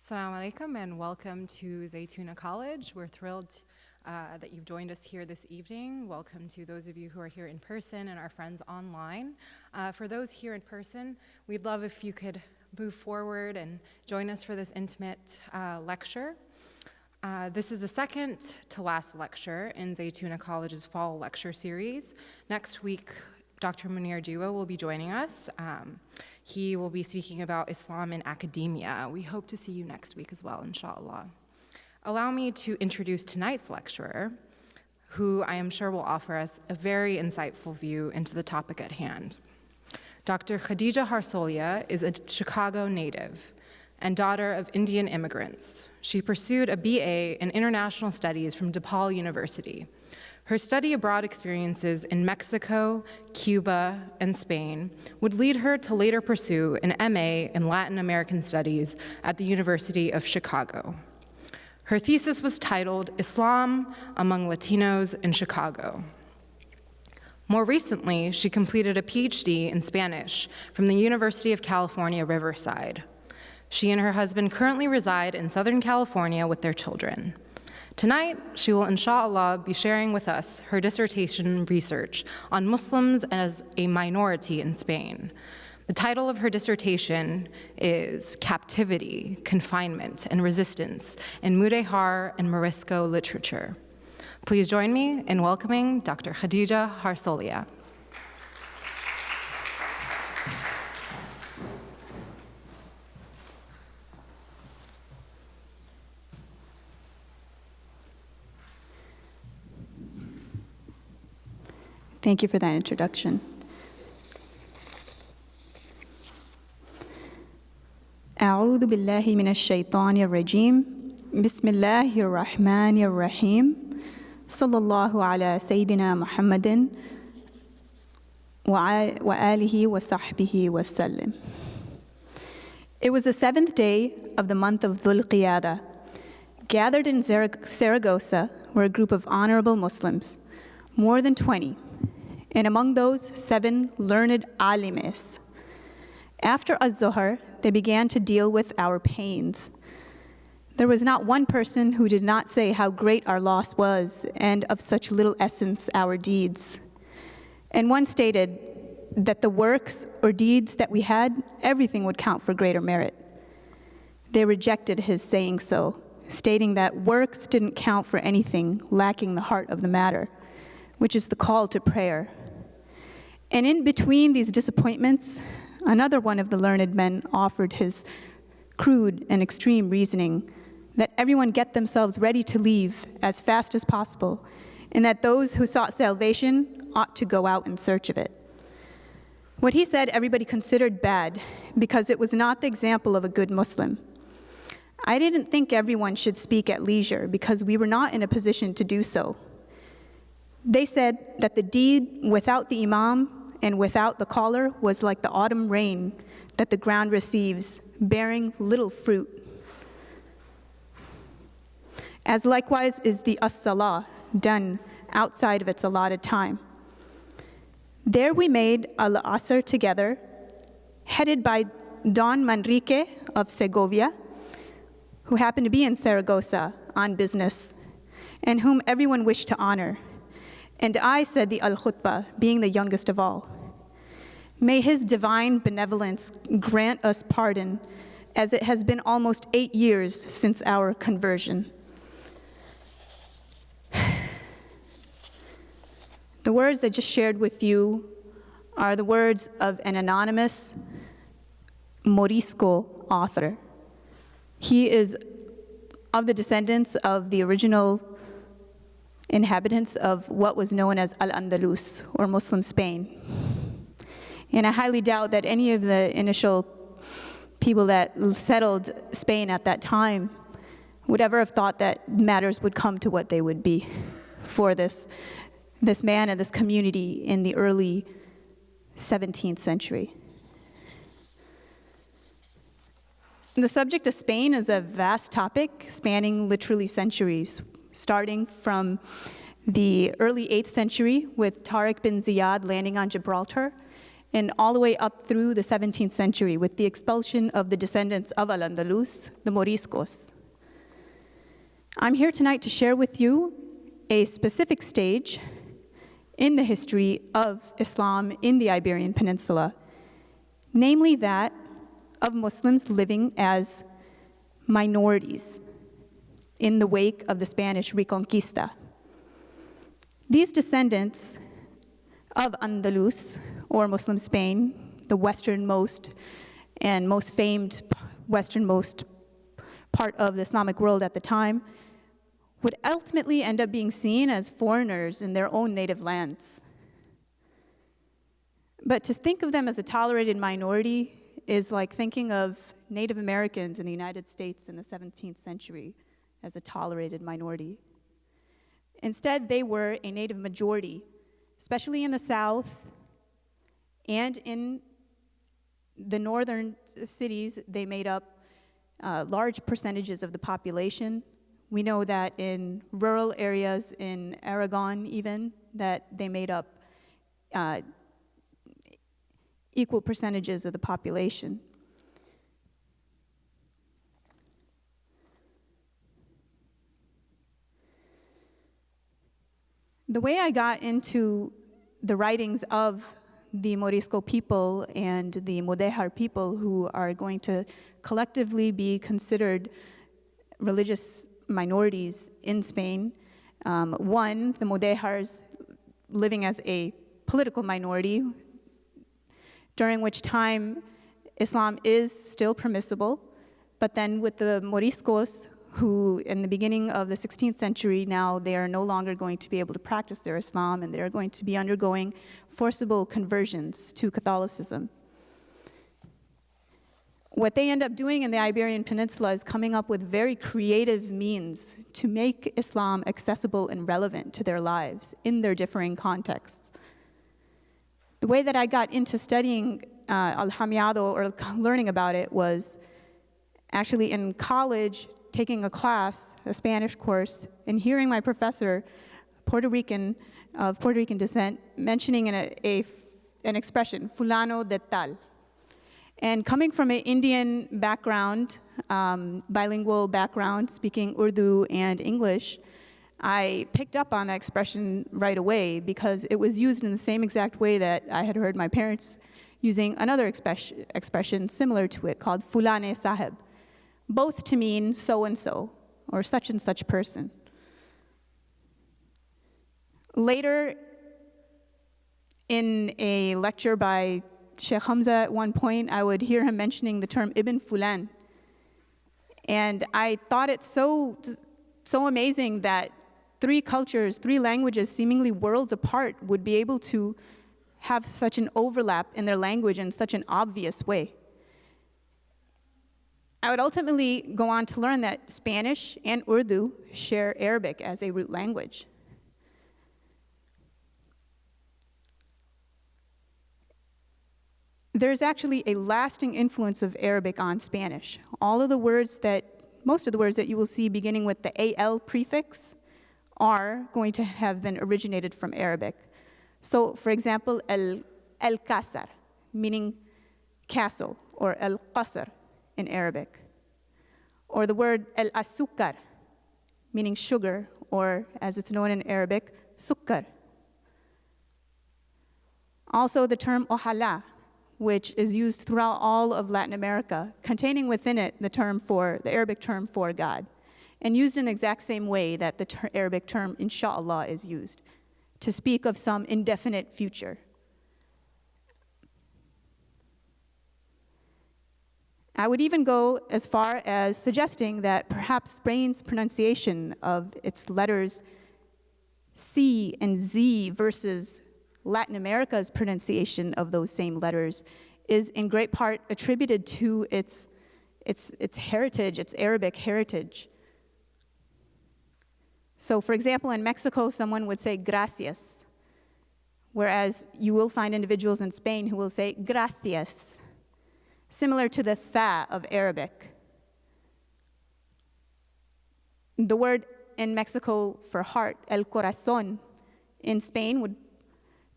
Asalaamu Alaikum and welcome to Zaytuna College. We're thrilled that you've joined us here this evening. Welcome to those of you who are here in person and our friends online. For those here in person, we'd love if you could move forward and join us for this intimate lecture. This is the second to last lecture in Zaytuna College's fall lecture series. Next week, Dr. Munir Jiwa will be joining us. He will be speaking about Islam in academia. We hope to see you next week as well, inshallah. Allow me to introduce tonight's lecturer, who I am sure will offer us a very insightful view into the topic at hand. Dr. Khadija Harsolia is a Chicago native and daughter of Indian immigrants. She pursued a BA in International Studies from DePaul University. Her study abroad experiences in Mexico, Cuba, and Spain would lead her to later pursue an MA in Latin American Studies at the University of Chicago. Her thesis was titled Islam Among Latinos in Chicago. More recently, she completed a PhD in Spanish from the University of California, Riverside. She and her husband currently reside in Southern California with their children. Tonight, she will, inshallah, be sharing with us her dissertation research on Muslims as a minority in Spain. The title of her dissertation is Captivity, Confinement and Resistance in Mudejar and Morisco Literature. Please join me in welcoming Dr. Khadija Harsolia. Thank you for that introduction. أعوذ بالله من الشيطان الرجيم بسم الله الرحمن الرحيم صلى الله على سيدنا محمد وآله وصحبه وسلم. It was the seventh day of the month of Dhul Qiyada. Gathered in Saragossa were a group of honorable Muslims, more than 20, and among those 7 learned alimes. After Az-Zuhr, they began to deal with our pains. There was not one person who did not say how great our loss was and of such little essence our deeds. And one stated that the works or deeds that we had, everything would count for greater merit. They rejected his saying so, stating that works didn't count for anything, lacking the heart of the matter, which is the call to prayer. And in between these disappointments, another one of the learned men offered his crude and extreme reasoning that everyone get themselves ready to leave as fast as possible, and that those who sought salvation ought to go out in search of it. What he said everybody considered bad because it was not the example of a good Muslim. I didn't think everyone should speak at leisure because we were not in a position to do so. They said that the deed without the imam and without the caller was like the autumn rain that the ground receives, bearing little fruit. As likewise is the as-salah done outside of its allotted time. There we made al-asr together, headed by Don Manrique of Segovia, who happened to be in Saragossa on business, and whom everyone wished to honor. And I said the al-khutbah, being the youngest of all. May his divine benevolence grant us pardon, as it has been almost 8 years since our conversion. The words I just shared with you are the words of an anonymous Morisco author. He is of the descendants of the original inhabitants of what was known as Al-Andalus, or Muslim Spain. And I highly doubt that any of the initial people that settled Spain at that time would ever have thought that matters would come to what they would be for this man and this community in the early 17th century. The subject of Spain is a vast topic spanning literally centuries, starting from the early 8th century with Tariq bin Ziyad landing on Gibraltar, and all the way up through the 17th century with the expulsion of the descendants of Al-Andalus, the Moriscos. I'm here tonight to share with you a specific stage in the history of Islam in the Iberian Peninsula, namely that of Muslims living as minorities in the wake of the Spanish Reconquista. These descendants of Andalus, or Muslim Spain, the westernmost and most famed westernmost part of the Islamic world at the time, would ultimately end up being seen as foreigners in their own native lands. But to think of them as a tolerated minority is like thinking of Native Americans in the United States in the 17th century as a tolerated minority. Instead, they were a native majority, especially in the South and in the northern cities. They made up large percentages of the population. We know that in rural areas in Aragon even, that they made up equal percentages of the population. The way I got into the writings of the Morisco people and the Mudejar people, who are going to collectively be considered religious minorities in Spain. One, the Mudejars living as a political minority, during which time Islam is still permissible, but then with the Moriscos, who in the beginning of the 16th century, now they are no longer going to be able to practice their Islam, and they're going to be undergoing forcible conversions to Catholicism. What they end up doing in the Iberian Peninsula is coming up with very creative means to make Islam accessible and relevant to their lives in their differing contexts. The way that I got into studying Al-Hamiado, or learning about it, was actually in college, taking a class, a Spanish course, and hearing my professor, Puerto Rican, of Puerto Rican descent, mentioning an expression, fulano de tal. And coming from an Indian background, bilingual background, speaking Urdu and English, I picked up on that expression right away because it was used in the same exact way that I had heard my parents using another expression similar to it called fulane sahib, both to mean so-and-so or such and such person. Later, in a lecture by Sheikh Hamza, at one point, I would hear him mentioning the term Ibn Fulan. And I thought it so amazing that three cultures, three languages, seemingly worlds apart, would be able to have such an overlap in their language in such an obvious way. I would ultimately go on to learn that Spanish and Urdu share Arabic as a root language. There's actually a lasting influence of Arabic on Spanish. Most of the words that you will see beginning with the AL prefix are going to have been originated from Arabic. So, for example, al-Qasr, meaning castle, or al-Qasr in Arabic. Or the word al-Asukar, meaning sugar, or as it's known in Arabic, sukkar. Also the term ojalá, which is used throughout all of Latin America, containing within it the Arabic term for God, and used in the exact same way that the Arabic term inshallah is used, to speak of some indefinite future. I would even go as far as suggesting that perhaps Spain's pronunciation of its letters C and Z versus Latin America's pronunciation of those same letters is in great part attributed to its heritage, its Arabic heritage. So, for example, in Mexico, someone would say gracias, whereas you will find individuals in Spain who will say gracias, similar to the tha of Arabic. The word in Mexico for heart, el corazón, in Spain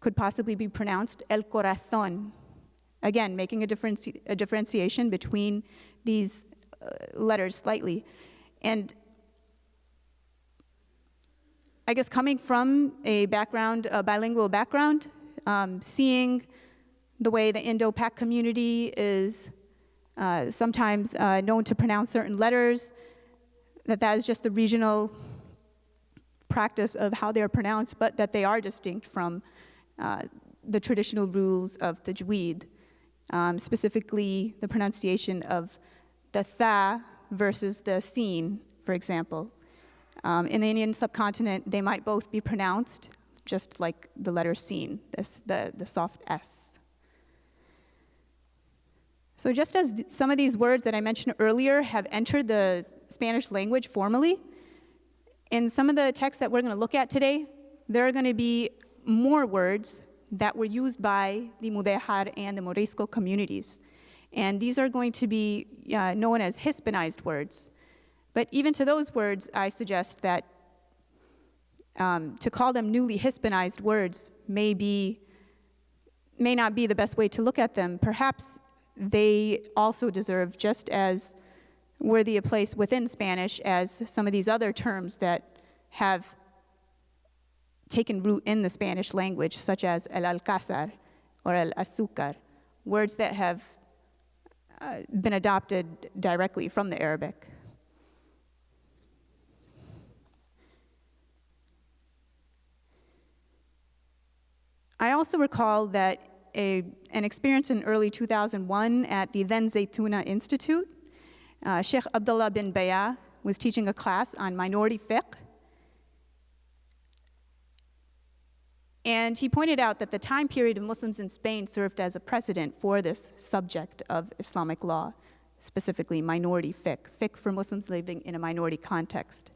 could possibly be pronounced el corazón, again, making a differentiation between these letters slightly. And I guess coming from a background, a bilingual background, seeing the way the Indo-Pak community is sometimes known to pronounce certain letters, that is just the regional practice of how they are pronounced, but that they are distinct from the traditional rules of tajweed, specifically the pronunciation of the tha versus the sin, for example. In the Indian subcontinent, they might both be pronounced just like the letter sin, the soft S. So just as some of these words that I mentioned earlier have entered the Spanish language formally, in some of the texts that we're going to look at today, there are going to be more words that were used by the Mudejar and the Morisco communities. And these are going to be known as Hispanized words. But even to those words, I suggest that to call them newly Hispanized words may not be the best way to look at them. Perhaps they also deserve just as worthy a place within Spanish as some of these other terms that have taken root in the Spanish language, such as el alcázar or el azúcar, words that have been adopted directly from the Arabic. I also recall that an experience in early 2001 at the then Zaytuna Institute, Sheikh Abdullah bin Baya was teaching a class on minority fiqh. And he pointed out that the time period of Muslims in Spain served as a precedent for this subject of Islamic law, specifically minority fiqh for Muslims living in a minority context.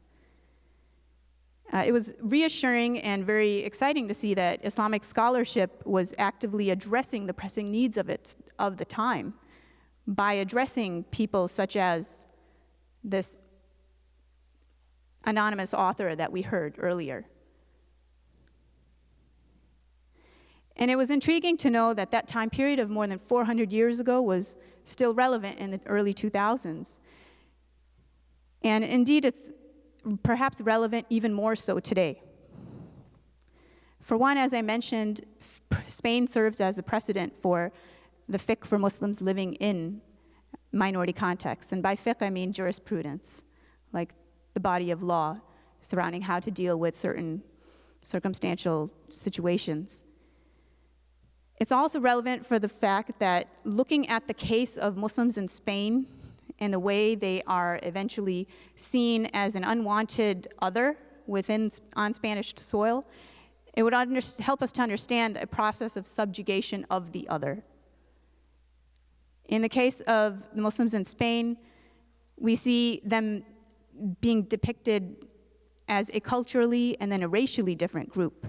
It was reassuring and very exciting to see that Islamic scholarship was actively addressing the pressing needs of the time by addressing people such as this anonymous author that we heard earlier. And it was intriguing to know that that time period of more than 400 years ago was still relevant in the early 2000s. And indeed, it's perhaps relevant even more so today. For one, as I mentioned, Spain serves as the precedent for the fiqh for Muslims living in minority contexts. And by fiqh, I mean jurisprudence, like the body of law surrounding how to deal with certain circumstantial situations. It's also relevant for the fact that looking at the case of Muslims in Spain and the way they are eventually seen as an unwanted other on Spanish soil, it would help us to understand a process of subjugation of the other. In the case of the Muslims in Spain, we see them being depicted as a culturally and then a racially different group,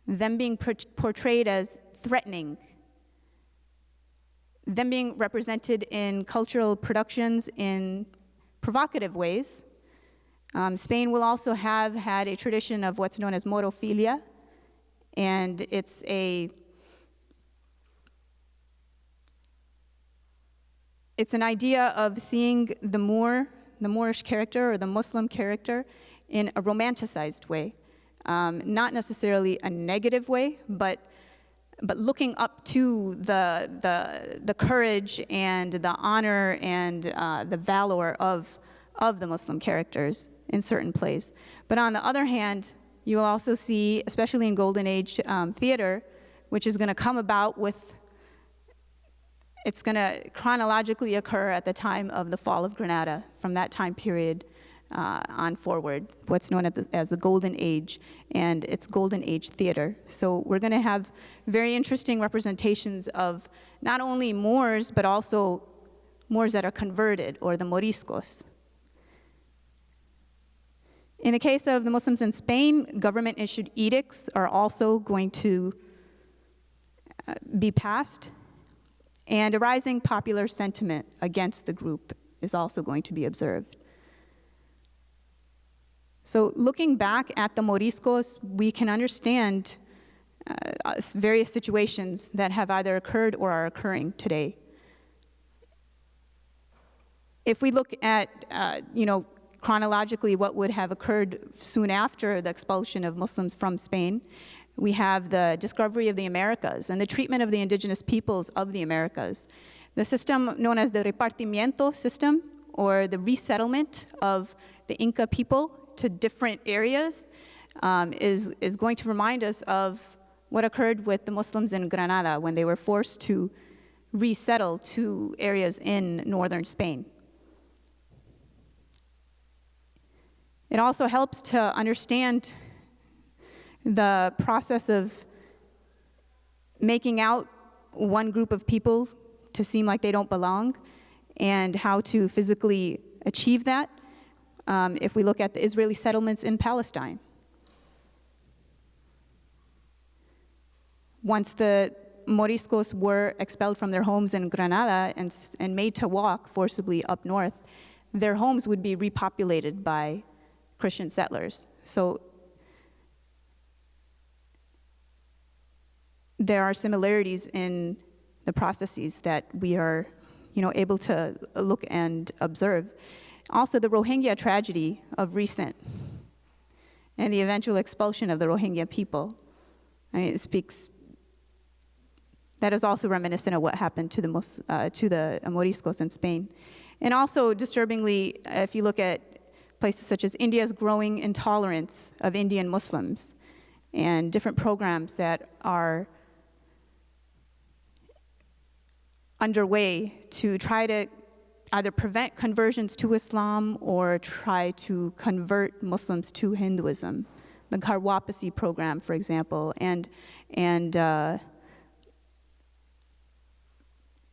them being portrayed as threatening, them being represented in cultural productions in provocative ways. Spain will also have had a tradition of what's known as morophilia, and it's an idea of seeing the Moorish character or the Muslim character in a romanticized way, not necessarily a negative way, but looking up to the courage and the honor and the valor of the Muslim characters in certain plays. But on the other hand, you'll also see, especially in Golden Age theater, which is going to come about it's going to chronologically occur at the time of the fall of Granada, from that time period on forward, what's known as the Golden Age, and it's Golden Age theater. So we're going to have very interesting representations of not only Moors, but also Moors that are converted, or the Moriscos. In the case of the Muslims in Spain, government-issued edicts are also going to be passed, and a rising popular sentiment against the group is also going to be observed. So looking back at the Moriscos, we can understand various situations that have either occurred or are occurring today. If we look at, chronologically what would have occurred soon after the expulsion of Muslims from Spain, we have the discovery of the Americas and the treatment of the indigenous peoples of the Americas. The system known as the repartimiento system, or the resettlement of the Inca people to different areas, is going to remind us of what occurred with the Muslims in Granada when they were forced to resettle to areas in northern Spain. It also helps to understand the process of making out one group of people to seem like they don't belong and how to physically achieve that if we look at the Israeli settlements in Palestine. Once the Moriscos were expelled from their homes in Granada and made to walk forcibly up north, their homes would be repopulated by Christian settlers. So there are similarities in the processes that we are, able to look and observe. Also, the Rohingya tragedy of recent and the eventual expulsion of the Rohingya people. It speaks. That is also reminiscent of what happened to the Moriscos in Spain. And also, disturbingly, if you look at places such as India's growing intolerance of Indian Muslims and different programs that are underway to try to either prevent conversions to Islam or try to convert Muslims to Hinduism. The Karwapasi program, for example, and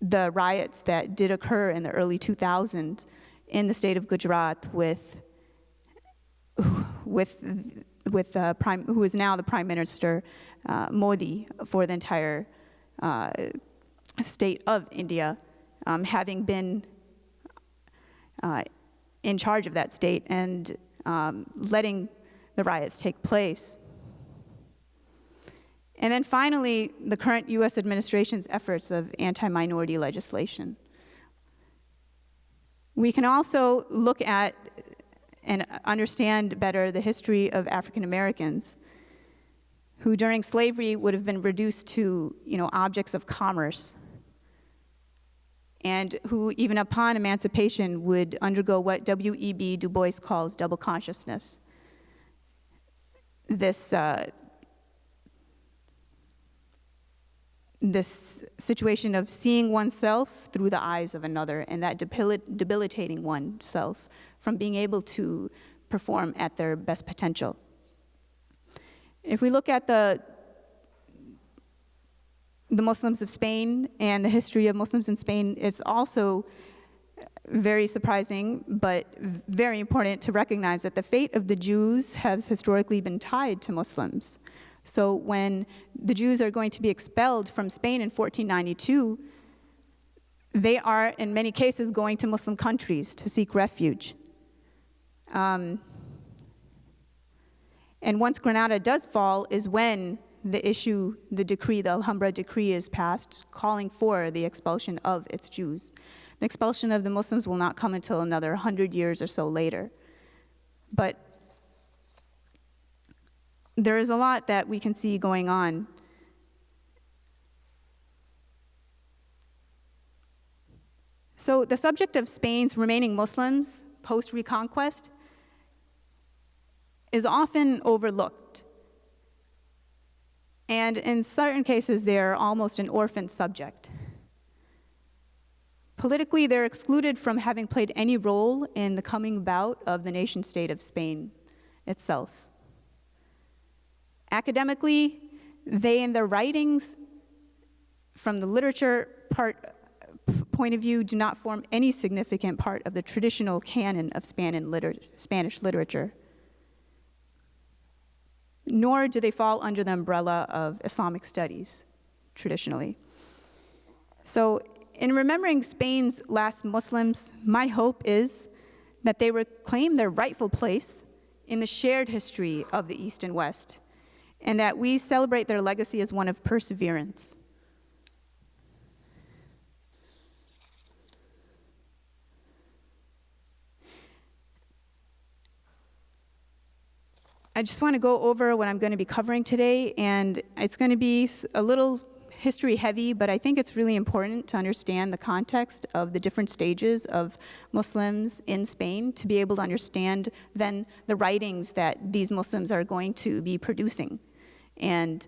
the riots that did occur in the early 2000s in the state of Gujarat with who is now the Prime Minister Modi for the entire state of India, having been in charge of that state and letting the riots take place. And then finally, the current US administration's efforts of anti-minority legislation. We can also look at and understand better the history of African Americans who during slavery would have been reduced to, objects of commerce, and who even upon emancipation would undergo what W.E.B. Du Bois calls double consciousness. This situation of seeing oneself through the eyes of another, and that debilitating oneself from being able to perform at their best potential. If we look at the Muslims of Spain and the history of Muslims in Spain, it's also very surprising, but very important to recognize that the fate of the Jews has historically been tied to Muslims. So when the Jews are going to be expelled from Spain in 1492, they are, in many cases, going to Muslim countries to seek refuge. And once Granada does fall is when the decree, the Alhambra decree is passed, calling for the expulsion of its Jews. The expulsion of the Muslims will not come until another 100 years or so later. But there is a lot that we can see going on. So the subject of Spain's remaining Muslims post-Reconquest is often overlooked. And in certain cases, they're almost an orphan subject. Politically, they're excluded from having played any role in the coming about of the nation-state of Spain itself. Academically, they in their writings, from the literature point of view, do not form any significant part of the traditional canon of Spanish literature, nor do they fall under the umbrella of Islamic studies, traditionally. So, in remembering Spain's last Muslims, my hope is that they reclaim their rightful place in the shared history of the East and West, and that we celebrate their legacy as one of perseverance. I just want to go over what I'm going to be covering today, and it's going to be a little history heavy, but I think it's really important to understand the context of the different stages of Muslims in Spain to be able to understand then the writings that these Muslims are going to be producing. And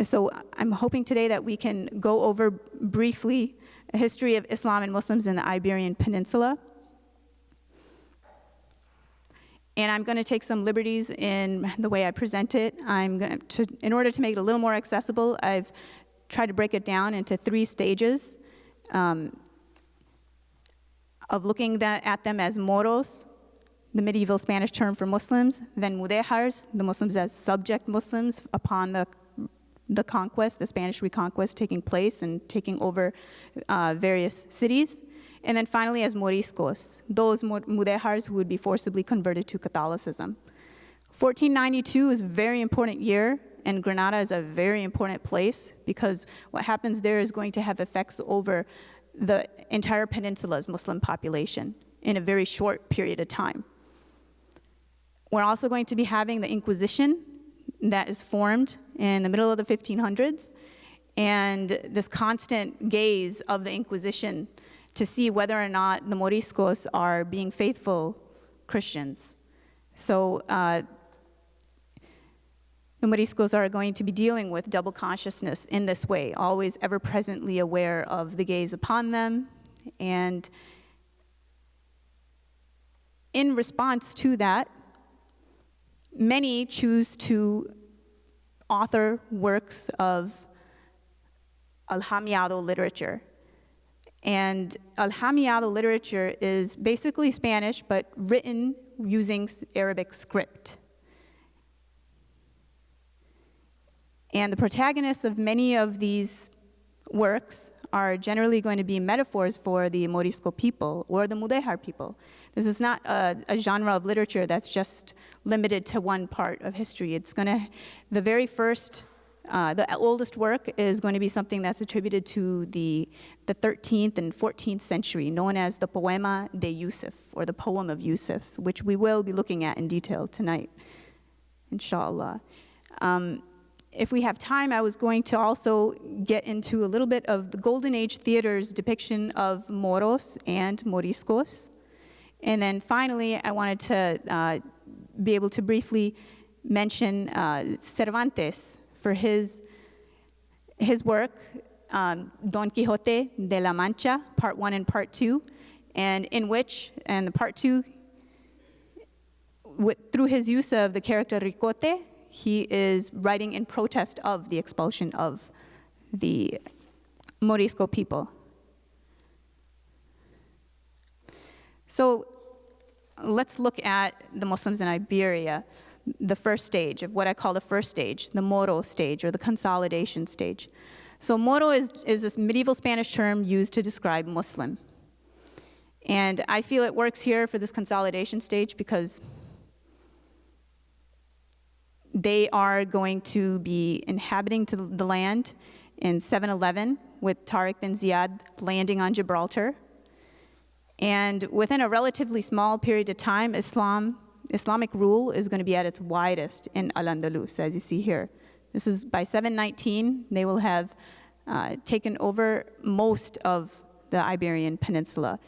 so I'm hoping today that we can go over briefly a history of Islam and Muslims in the Iberian Peninsula. And I'm going to take some liberties in the way I present it. In order to make it a little more accessible, I've tried to break it down into 3 stages of looking at them as Moros, the medieval Spanish term for Muslims, then Mudejars, the Muslims as subject Muslims upon the conquest, the Spanish Reconquest taking place and taking over various cities. And then finally as Moriscos, those Mudejars who would be forcibly converted to Catholicism. 1492 is a very important year, and Granada is a very important place because what happens there is going to have effects over the entire peninsula's Muslim population in a very short period of time. We're also going to be having the Inquisition that is formed in the middle of the 1500s, and this constant gaze of the Inquisition to see whether or not the Moriscos are being faithful Christians. So the Moriscos are going to be dealing with double consciousness in this way, always ever presently aware of the gaze upon them. And in response to that, many choose to author works of Al-Hamiado literature. And Al-Hamiado literature is basically Spanish, but written using Arabic script. And the protagonists of many of these works are generally going to be metaphors for the Morisco people or the Mudejar people. This is not a genre of literature that's just limited to one part of history. It's going to, the very first, the oldest work is going to be something that's attributed to the 13th and 14th century, known as the Poema de Yusuf, or the Poem of Yusuf, which we will be looking at in detail tonight, inshallah. If we have time, I was going to also get into a little bit of the Golden Age theater's depiction of Moros and Moriscos. And then finally, I wanted to be able to briefly mention Cervantes for his work, Don Quixote de la Mancha, Part 1 and Part 2, and in which, and the Part 2, through his use of the character Ricote, he is writing in protest of the expulsion of the Morisco people. So let's look at the Muslims in Iberia, the first stage of what I call the first stage, the Moro stage or the consolidation stage. So Moro is this medieval Spanish term used to describe Muslim. And I feel it works here for this consolidation stage because they are going to be inhabiting the land in 711 with Tariq bin Ziyad landing on Gibraltar. And within a relatively small period of time, Islamic rule is going to be at its widest in Al-Andalus, as you see here. This is by 719, they will have taken over most of the Iberian Peninsula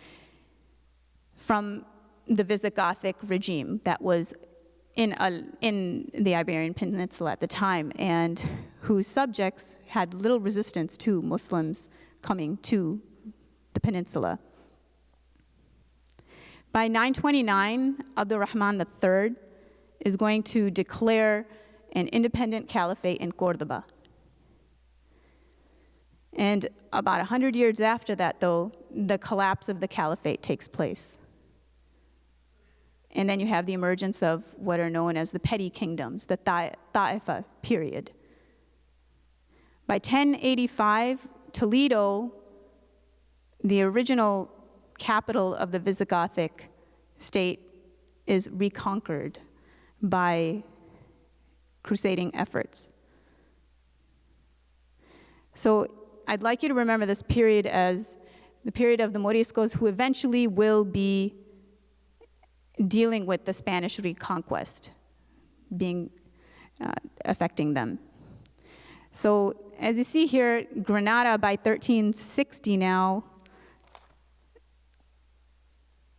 from the Visigothic regime that was in the Iberian Peninsula at the time, and whose subjects had little resistance to Muslims coming to the peninsula. By 929, Abdurrahman III is going to declare an independent caliphate in Cordoba. And about 100 years after that, though, the collapse of the caliphate takes place. And then you have the emergence of what are known as the petty kingdoms, the Ta'ifa period. By 1085, Toledo, the original capital of the Visigothic state, is reconquered by crusading efforts. So I'd like you to remember this period as the period of the Moriscos, who eventually will be dealing with the Spanish Reconquest affecting them. So as you see here, Granada by 1360 now,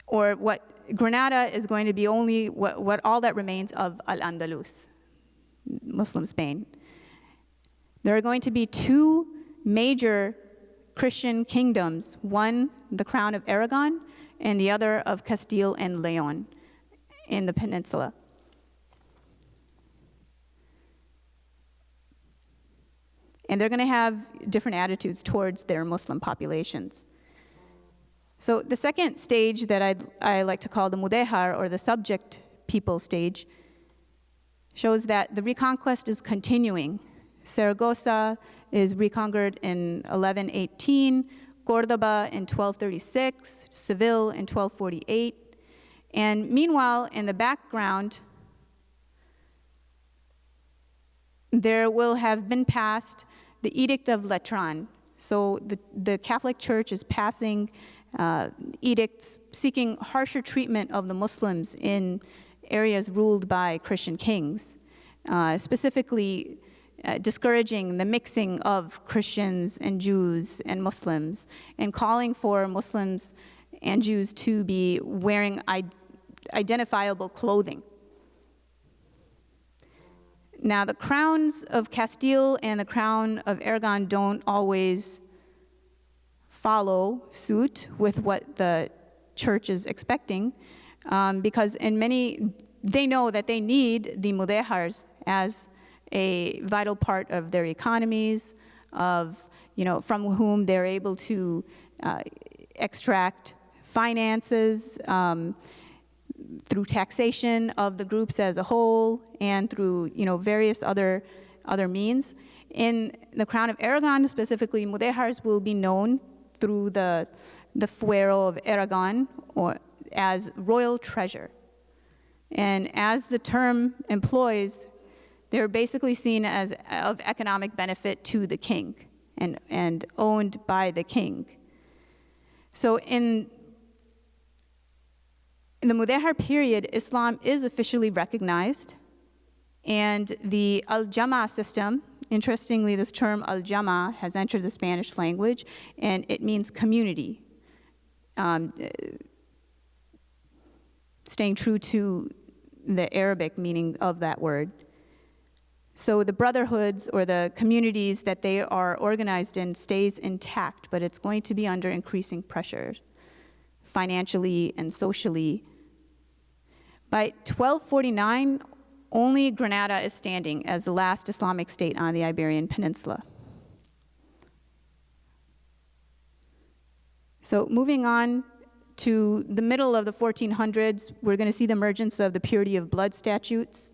or what Granada is going to be only what all that remains of Al-Andalus, Muslim Spain. There are going to be two major Christian kingdoms, one the crown of Aragon and the other of Castile and Leon in the peninsula. And they're going to have different attitudes towards their Muslim populations. So the second stage that I like to call the Mudejar, or the subject people stage, shows that the reconquest is continuing. Saragossa is reconquered in 1118, Cordoba in 1236, Seville in 1248. And meanwhile, in the background, there will have been passed the Edict of Latran. So the Catholic Church is passing edicts seeking harsher treatment of the Muslims in areas ruled by Christian kings, specifically discouraging the mixing of Christians and Jews and Muslims, and calling for Muslims and Jews to be wearing identifiable clothing. Now, the crowns of Castile and the crown of Aragon don't always follow suit with what the church is expecting, because they know that they need the Mudejars as a vital part of their economies, from whom they're able to extract finances through taxation of the groups as a whole, and through various other means. In the crown of Aragon specifically, Mudejars will be known through the fuero of Aragon, or as royal treasure. And as the term employs, they're basically seen as of economic benefit to the king and owned by the king. So in the Mudejar period, Islam is officially recognized, and the Al-Jama system, interestingly, this term Al-Jama has entered the Spanish language, and it means community, staying true to the Arabic meaning of that word. So the brotherhoods or the communities that they are organized in stays intact, but it's going to be under increasing pressure, financially and socially. By 1249, only Granada is standing as the last Islamic state on the Iberian Peninsula. So moving on to the middle of the 1400s, we're going to see the emergence of the purity of blood statutes.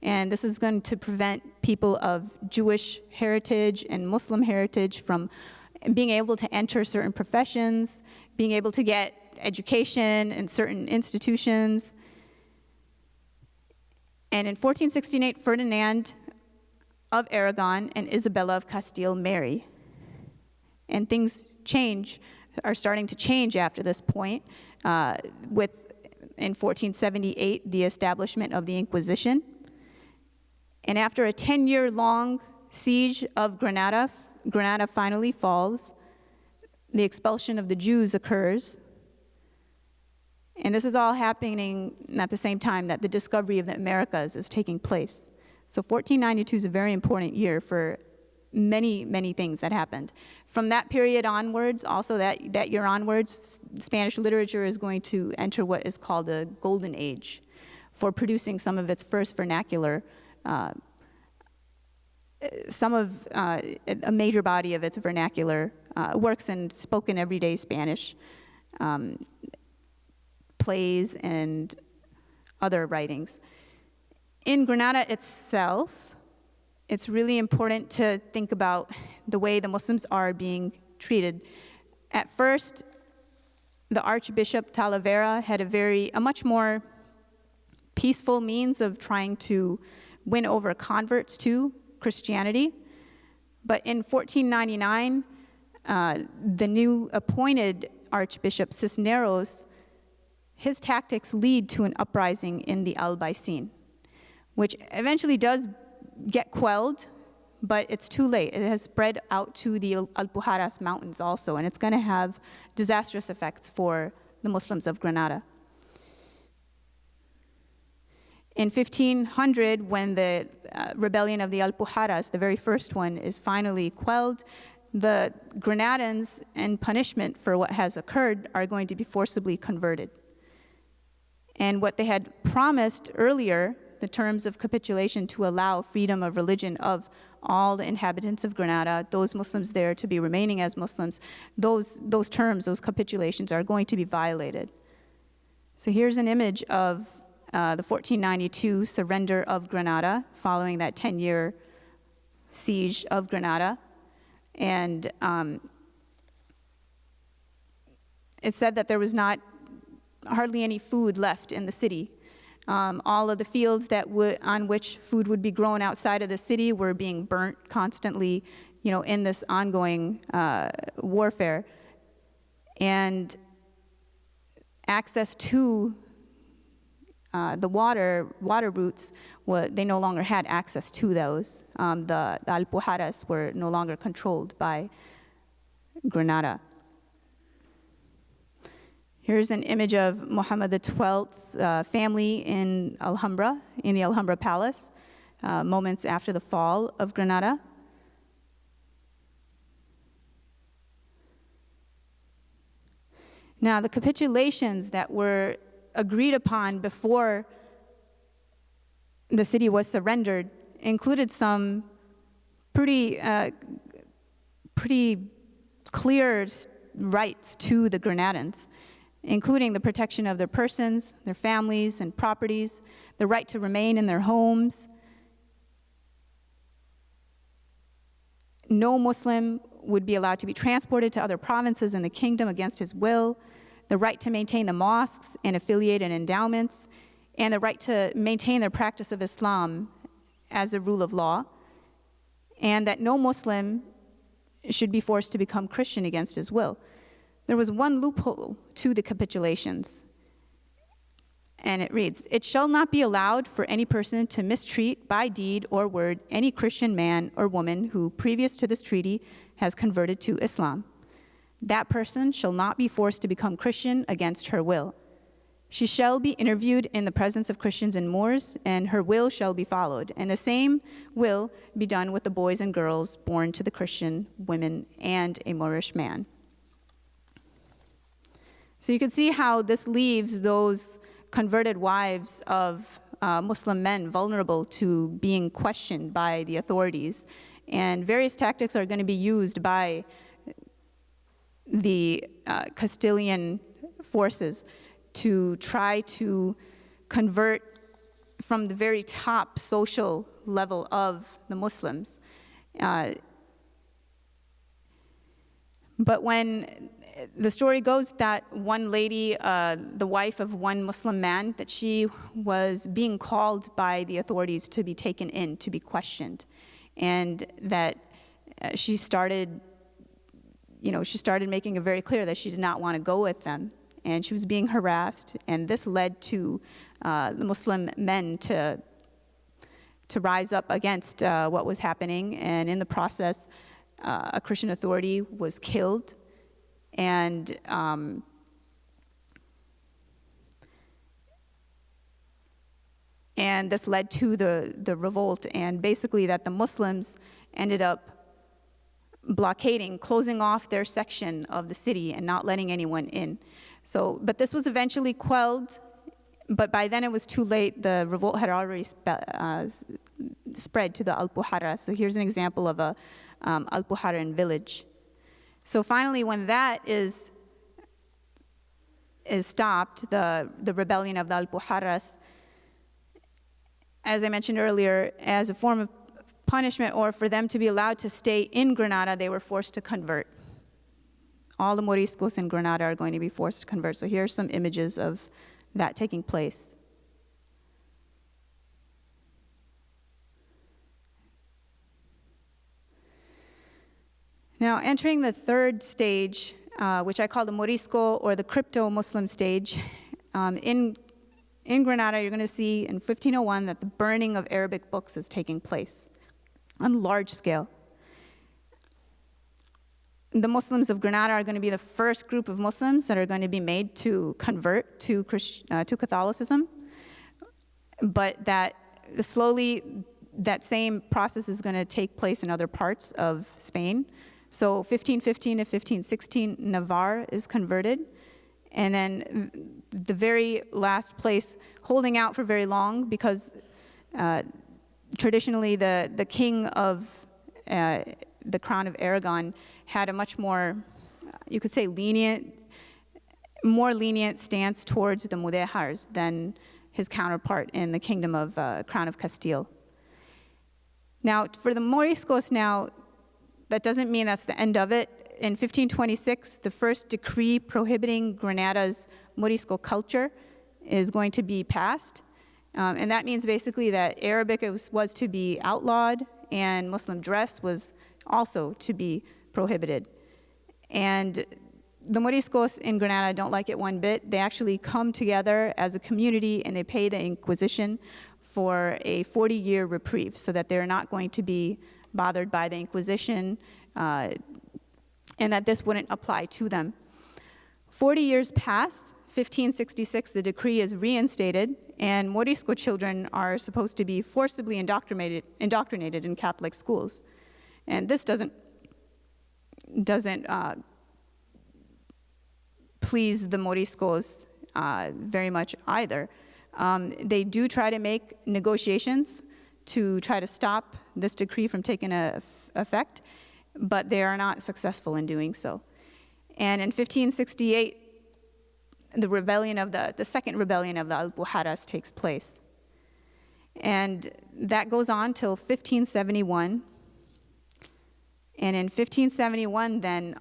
And this is going to prevent people of Jewish heritage and Muslim heritage from being able to enter certain professions, being able to get education in certain institutions. And in 1468, Ferdinand of Aragon and Isabella of Castile marry. And things are starting to change after this point, with, in 1478, the establishment of the Inquisition. And after a 10-year-long siege of Granada, Granada finally falls. The expulsion of the Jews occurs. And this is all happening at the same time that the discovery of the Americas is taking place. So 1492 is a very important year for many, many things that happened. From that period onwards, also that year onwards, Spanish literature is going to enter what is called the Golden Age for producing some of its first vernacular, a major body of its vernacular works in spoken everyday Spanish, plays and other writings. In Granada itself, it's really important to think about the way the Muslims are being treated. At first, the Archbishop Talavera had a much more peaceful means of trying to win over converts to Christianity. But in 1499, the new appointed Archbishop Cisneros, his tactics lead to an uprising in the Albaycin, which eventually does get quelled, but it's too late. It has spread out to the Alpujarras Mountains also, and it's going to have disastrous effects for the Muslims of Granada. In 1500, when the rebellion of the Alpujarras, the very first one, is finally quelled, the Granadans, in punishment for what has occurred, are going to be forcibly converted. And what they had promised earlier, the terms of capitulation to allow freedom of religion of all the inhabitants of Granada, those Muslims there to be remaining as Muslims, those terms, those capitulations are going to be violated. So here's an image of the 1492 surrender of Granada following that 10-year siege of Granada. And it said that there was not hardly any food left in the city. All of the fields on which food would be grown outside of the city were being burnt constantly, in this ongoing warfare. And access to the water routes, they no longer had access to those. The Alpujarras were no longer controlled by Granada. Here's an image of Muhammad XII's family in Alhambra, in the Alhambra Palace, moments after the fall of Granada. Now, the capitulations that were agreed upon before the city was surrendered included some pretty clear rights to the Granadans, including the protection of their persons, their families and properties, the right to remain in their homes. No Muslim would be allowed to be transported to other provinces in the kingdom against his will, the right to maintain the mosques and affiliated endowments, and the right to maintain their practice of Islam as the rule of law, and that no Muslim should be forced to become Christian against his will. There was one loophole to the capitulations, and it reads, "It shall not be allowed for any person to mistreat by deed or word any Christian man or woman who, previous to this treaty, has converted to Islam. That person shall not be forced to become Christian against her will. She shall be interviewed in the presence of Christians and Moors, and her will shall be followed. And the same will be done with the boys and girls born to the Christian women and a Moorish man." So you can see how this leaves those converted wives of Muslim men vulnerable to being questioned by the authorities. And various tactics are going to be used by the Castilian forces to try to convert from the very top social level of the Muslims. But when the story goes that one lady, the wife of one Muslim man, that she was being called by the authorities to be taken in, to be questioned, and that she started making it very clear that she did not want to go with them, and she was being harassed, and this led to the Muslim men to rise up against what was happening, and in the process, a Christian authority was killed, and this led to the revolt, and basically that the Muslims ended up blockading, closing off their section of the city and not letting anyone in. So, but this was eventually quelled, but by then it was too late. The revolt had already spread to the Alpujarra. So here's an example of a Alpujarran village. So finally, when that is stopped, the rebellion of the Alpujarras, as I mentioned earlier, as a form of punishment or for them to be allowed to stay in Granada, they were forced to convert. All the Moriscos in Granada are going to be forced to convert. So here are some images of that taking place. Now, entering the third stage, which I call the Morisco or the Cruptomuslim stage, in Granada, you're going to see in 1501 that the burning of Arabic books is taking place on a large scale. The Muslims of Granada are going to be the first group of Muslims that are going to be made to convert to Catholicism, but that slowly that same process is going to take place in other parts of Spain. So 1515 to 1516, Navarre is converted. And then the very last place holding out for very long, because traditionally the king of the crown of Aragon had a much more, you could say, more lenient stance towards the Mudejars than his counterpart in the kingdom of crown of Castile. Now, for the Moriscos now, that doesn't mean that's the end of it. In 1526, the first decree prohibiting Granada's Morisco culture is going to be passed. And that means basically that Arabic was to be outlawed and Muslim dress was also to be prohibited. And the Moriscos in Granada don't like it one bit. They actually come together as a community and they pay the Inquisition for a 40-year reprieve so that they're not going to be bothered by the Inquisition and that this wouldn't apply to them. 40 years pass, 1566, the decree is reinstated, and Morisco children are supposed to be forcibly indoctrinated in Catholic schools. And this doesn't please the Moriscos very much either. They do try to make negotiations to try to stop this decree from taking effect, but they are not successful in doing so. And in 1568, the second rebellion of the Albujarras takes place. And that goes on till 1571. And in 1571, then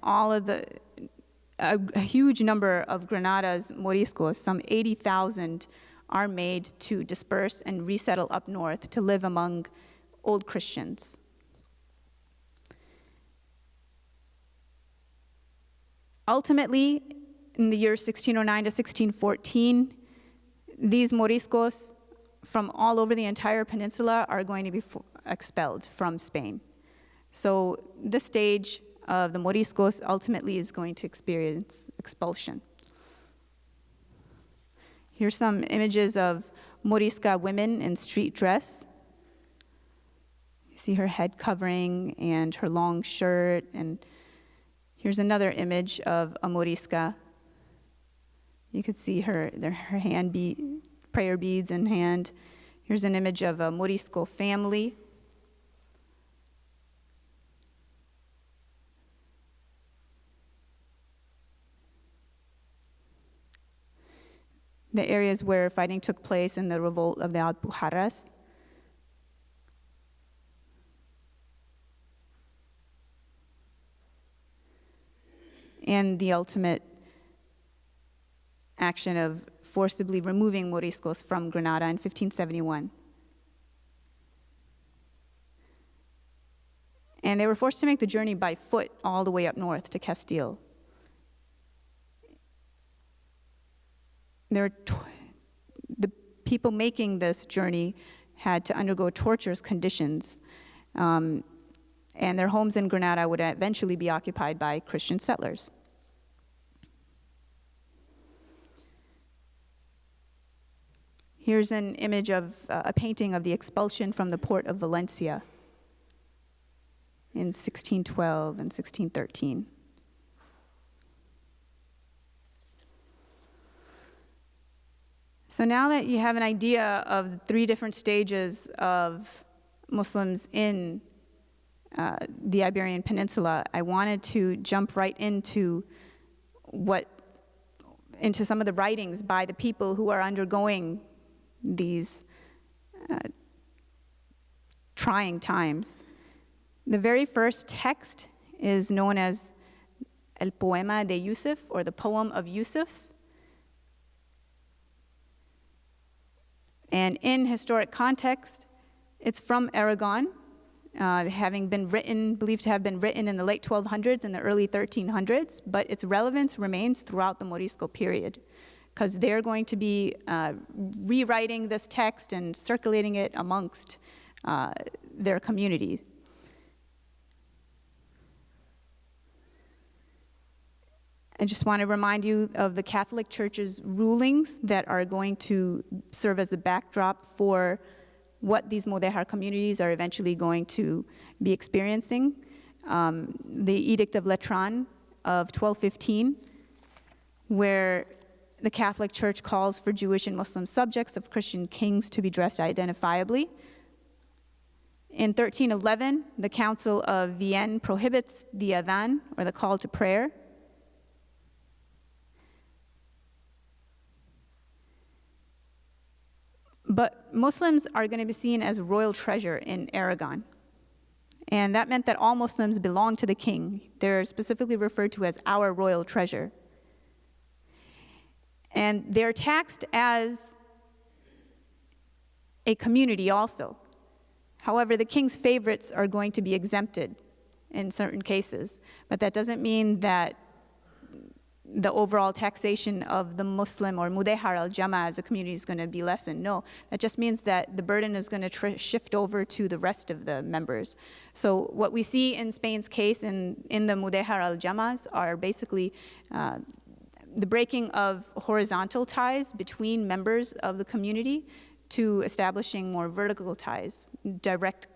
a huge number of Granada's Moriscos, some 80,000, are made to disperse and resettle up north to live among old Christians. Ultimately, in the years 1609 to 1614, these Moriscos from all over the entire peninsula are going to be expelled from Spain. So this stage of the Moriscos ultimately is going to experience expulsion. Here's some images of Morisca women in street dress. You see her head covering and her long shirt. And here's another image of a Morisca. You could see her prayer beads in hand. Here's an image of a Morisco family. The areas where fighting took place in the revolt of the Albujarras. And the ultimate action of forcibly removing Moriscos from Granada in 1571. And they were forced to make the journey by foot all the way up north to Castile. The people making this journey had to undergo torturous conditions, and their homes in Granada would eventually be occupied by Christian settlers. Here's an image of a painting of the expulsion from the port of Valencia in 1612 and 1613. So now that you have an idea of the three different stages of Muslims in the Iberian Peninsula, I wanted to jump right into some of the writings by the people who are undergoing these trying times. The very first text is known as El Poema de Yusuf, or the Poem of Yusuf. And in historic context, it's from Aragon, believed to have been written in the late 1200s and the early 1300s, but its relevance remains throughout the Morisco period, because they're going to be rewriting this text and circulating it amongst their communities. I just want to remind you of the Catholic Church's rulings that are going to serve as the backdrop for what these Mudejar communities are eventually going to be experiencing. The Edict of Letran of 1215, where the Catholic Church calls for Jewish and Muslim subjects of Christian kings to be dressed identifiably. In 1311, the Council of Vienne prohibits the adhan, or the call to prayer. But Muslims are going to be seen as royal treasure in Aragon. And that meant that all Muslims belong to the king. They're specifically referred to as our royal treasure. And they're taxed as a community also. However, the king's favorites are going to be exempted in certain cases. But that doesn't mean that the overall taxation of the Muslim or Mudejar al-Jama as a community is going to be lessened. No, that just means that the burden is going to shift over to the rest of the members. So what we see in Spain's case in the Mudejar al-Jamas are basically the breaking of horizontal ties between members of the community to establishing more vertical ties, direct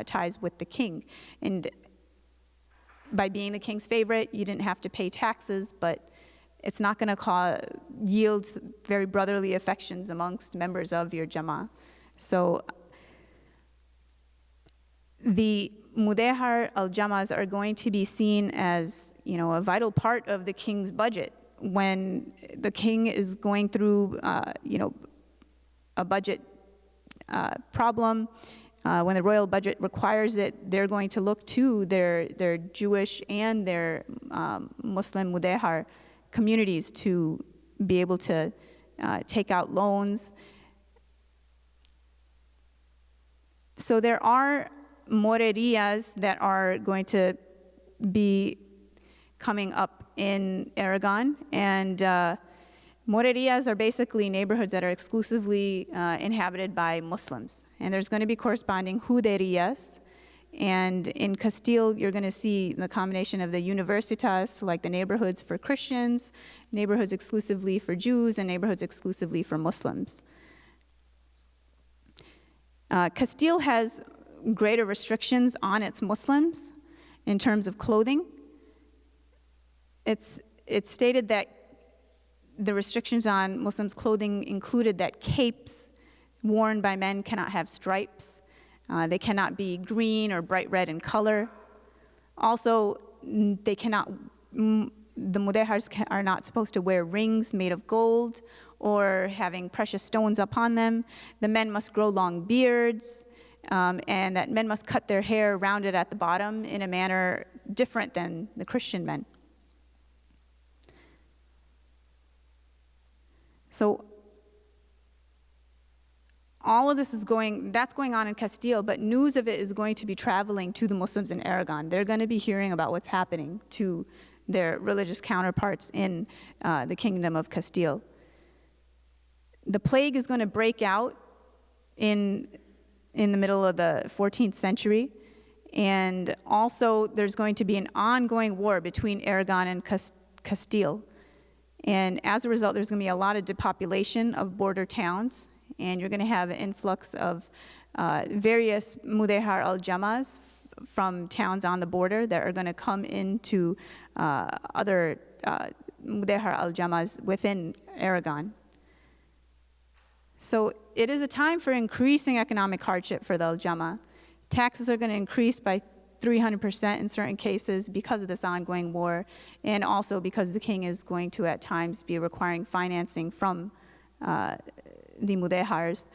ties with the king. And by being the king's favorite, you didn't have to pay taxes, but it's not going to yield very brotherly affections amongst members of your Jama. So the Mudejar al-Jamas are going to be seen as, a vital part of the king's budget. When the king is going through, a budget problem, when the royal budget requires it, they're going to look to their Jewish and their Muslim Mudejar communities to be able to take out loans. So there are morerias that are going to be coming up in Aragon, and morerias are basically neighborhoods that are exclusively inhabited by Muslims. And there's going to be corresponding juderias. And in Castile, you're going to see the combination of the universitas, like the neighborhoods for Christians, neighborhoods exclusively for Jews, and neighborhoods exclusively for Muslims. Castile has greater restrictions on its Muslims in terms of clothing. It's stated that the restrictions on Muslims' clothing included that capes worn by men cannot have stripes. They cannot be green or bright red in color. Also, the Mudejars are not supposed to wear rings made of gold or having precious stones upon them. The men must grow long beards, and that men must cut their hair rounded at the bottom in a manner different than the Christian men. So all of this that's going on in Castile, but news of it is going to be traveling to the Muslims in Aragon. They're going to be hearing about what's happening to their religious counterparts in the Kingdom of Castile. The plague is going to break out in the middle of the 14th century, and also there's going to be an ongoing war between Aragon and Castile. And as a result, there's going to be a lot of depopulation of border towns, and you're going to have an influx of various Mudejar al-Jamas from towns on the border that are going to come into other Mudejar al-Jamas within Aragon. So it is a time for increasing economic hardship for the al-Jama. Taxes are going to increase by 300% in certain cases because of this ongoing war, and also because the king is going to at times be requiring financing from the Mudejars.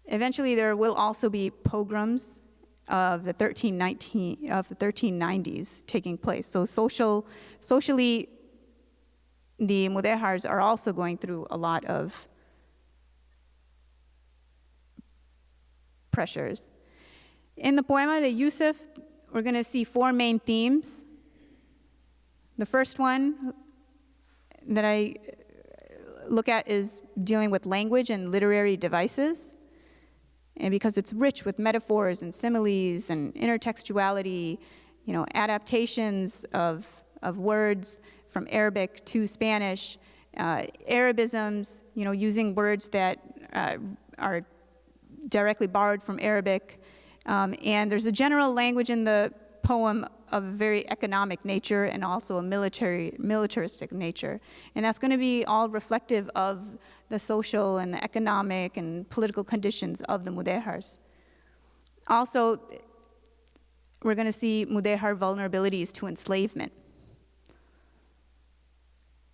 Eventually, there will also be pogroms of the 1390s taking place. So socially, the Mudejars are also going through a lot of pressures. In the Poema de Yusuf, we're going to see 4 main themes. The first one that I look at is dealing with language and literary devices. And because it's rich with metaphors and similes and intertextuality, adaptations of words from Arabic to Spanish, Arabisms, using words that are directly borrowed from Arabic. And there's a general language in the poem of a very economic nature and also a militaristic nature. And that's going to be all reflective of the social and the economic and political conditions of the Mudejars. Also, we're going to see Mudejar vulnerabilities to enslavement.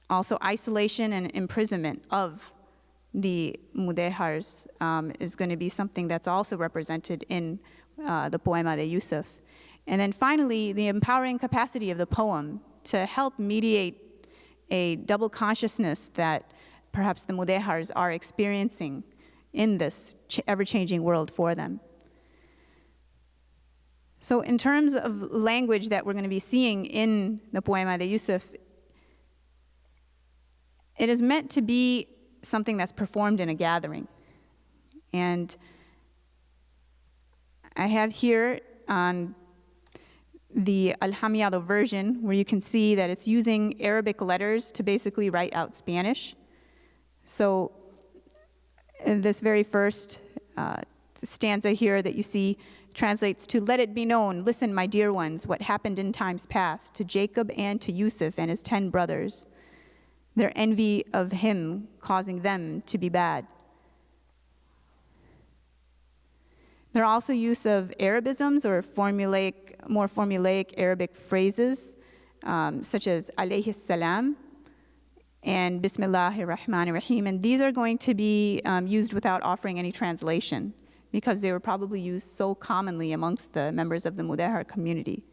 Also, isolation and imprisonment of the Mudejars is going to be something that's also represented in the Poema de Yusuf. And then finally, the empowering capacity of the poem to help mediate a double consciousness that perhaps the Mudejars are experiencing in this ever-changing world for them. So in terms of language that we're going to be seeing in the Poema de Yusuf, it is meant to be something that's performed in a gathering. And I have here on the Al-Hamiyado version, where you can see that it's using Arabic letters to basically write out Spanish. So in this very first stanza here that you see translates to, "Let it be known, listen, my dear ones, what happened in times past to Jacob and to Yusuf and his 10 brothers, their envy of him causing them to be bad." There are also use of Arabisms or more formulaic Arabic phrases, such as alayhi salam and bismillahir rahmanir rahim. And these are going to be used without offering any translation because they were probably used so commonly amongst the members of the Mudejar community.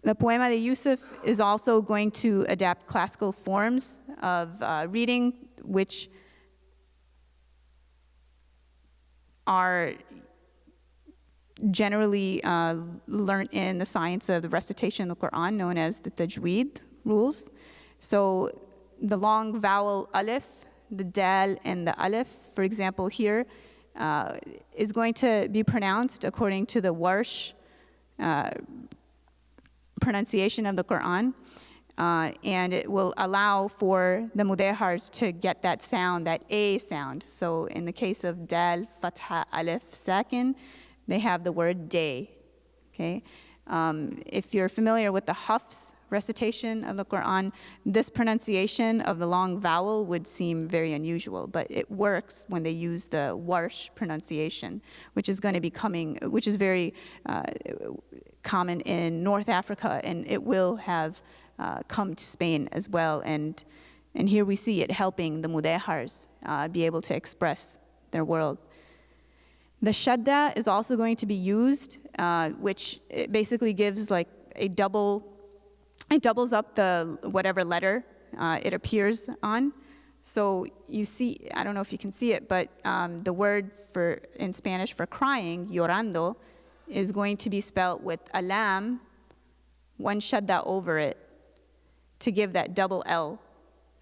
The Poema de Yusuf is also going to adapt classical forms of reading, which are generally learned in the science of the recitation of the Quran, known as the tajweed rules. So the long vowel alif, the dal and the alif, for example here, is going to be pronounced according to the Warsh pronunciation of the Quran. And it will allow for the Mudejars to get that sound, that A sound. So in the case of Dal, Fatha, Alif, Sakin, they have the word day, okay? If you're familiar with the Hafs recitation of the Quran, this pronunciation of the long vowel would seem very unusual, but it works when they use the Warsh pronunciation, which is going to be which is very common in North Africa, and it will have come to Spain as well, and here we see it helping the Mudejars be able to express their world. The shadda is also going to be used, which it basically gives like it doubles up the whatever letter it appears on. So you see, I don't know if you can see it, but the word in Spanish for crying, llorando, is going to be spelled with a lam, one shadda over it, to give that double L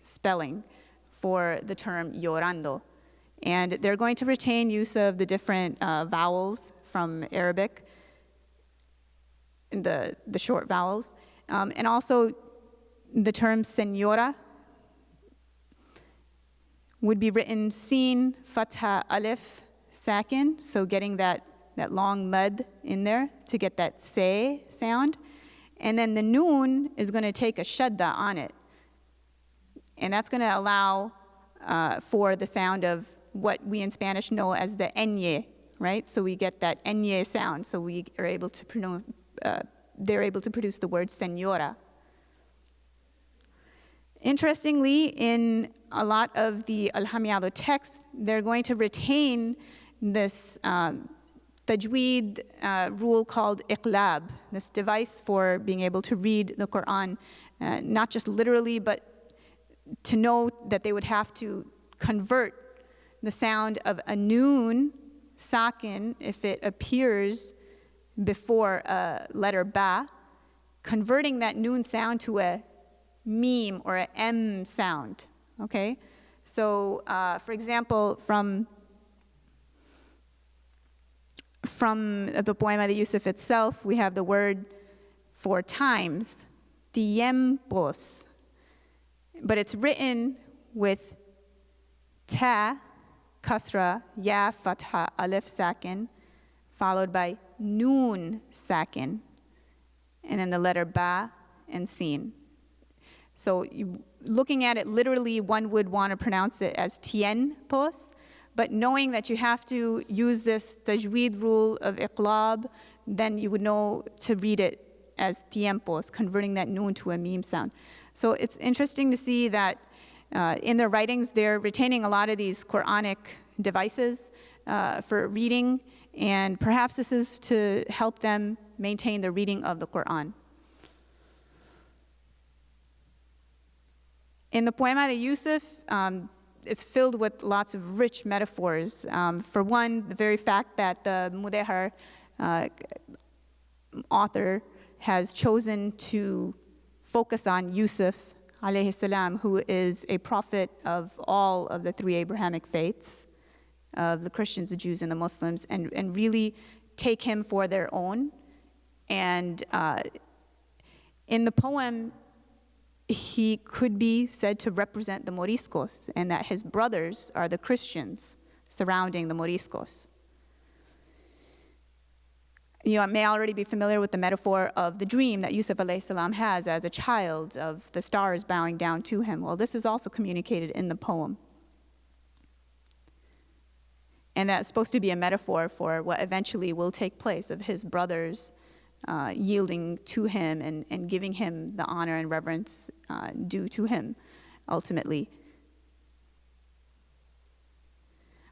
spelling for the term llorando. And they're going to retain use of the different vowels from Arabic, the short vowels. And also the term señora would be written sin, fatha, alif, sakin, so getting that long mud in there to get that se sound. And then the noon is going to take a shadda on it. And that's going to allow for the sound of what we in Spanish know as the ñe, right? So we get that ñe sound. So we are able to they're able to produce the word señora. Interestingly, in a lot of the Al-Hamiyado texts, they're going to retain this tajweed rule called iqlab, this device for being able to read the Quran, not just literally, but to know that they would have to convert the sound of a noon sakin, if it appears before a letter ba, converting that noon sound to a meme or a m sound, okay? So, for example, from the Poema de Yusuf itself, we have the word for times, tiempos, but it's written with ta, kasra, ya, fatha, alif, sakin, followed by noon, sakin, and then the letter ba and sin. So looking at it literally, one would want to pronounce it as tiempos, but knowing that you have to use this tajweed rule of iqlab, then you would know to read it as tiempos, converting that noon to a meme sound. So it's interesting to see that in their writings, they're retaining a lot of these Quranic devices for reading, and perhaps this is to help them maintain the reading of the Quran. In the Poema de Yusuf, it's filled with lots of rich metaphors. For one, the very fact that the Mudejar author has chosen to focus on Yusuf, alayhi salam, who is a prophet of all of the three Abrahamic faiths, of the Christians, the Jews, and the Muslims, and really take him for their own. And in the poem, he could be said to represent the Moriscos, and that his brothers are the Christians surrounding the Moriscos. You may already be familiar with the metaphor of the dream that Yusuf alayhi salam has as a child of the stars bowing down to him. Well, this is also communicated in the poem. And that's supposed to be a metaphor for what eventually will take place of his brothers yielding to him and giving him the honor and reverence due to him, ultimately.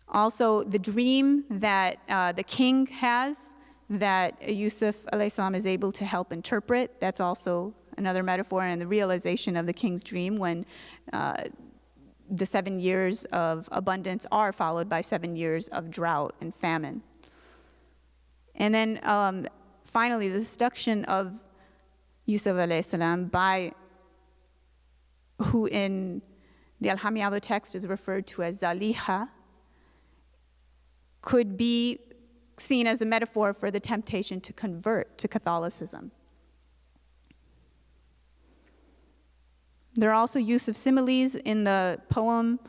Also, the dream that the king has, that Yusuf alayhi salam is able to help interpret, that's also another metaphor, and the realization of the king's dream when the 7 years of abundance are followed by 7 years of drought and famine. And then finally, the seduction of Yusuf alayhi salam by who in the Al-Hamiyah text is referred to as Zaliha, could be seen as a metaphor for the temptation to convert to Catholicism. There are also use of similes in the poem.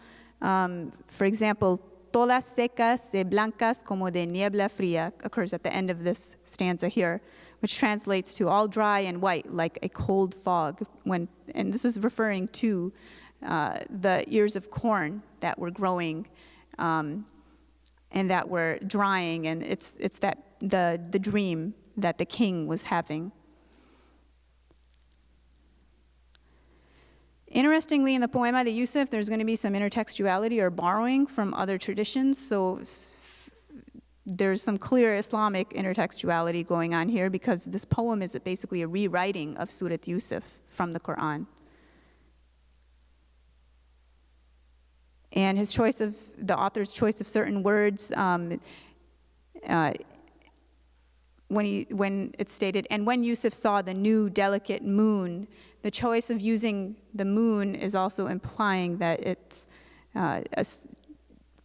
For example, todas secas y blancas como de niebla fría occurs at the end of this stanza here, which translates to all dry and white like a cold fog. And this is referring to the ears of corn that were growing and that were drying, and it's that the dream that the king was having. Interestingly, in the Poema de Yusuf, there's going to be some intertextuality or borrowing from other traditions, so there's some clear Islamic intertextuality going on here, because this poem is basically a rewriting of Surat Yusuf from the Quran. And the author's choice of certain words, when it's stated, and when Yusuf saw the new delicate moon, the choice of using the moon is also implying that it's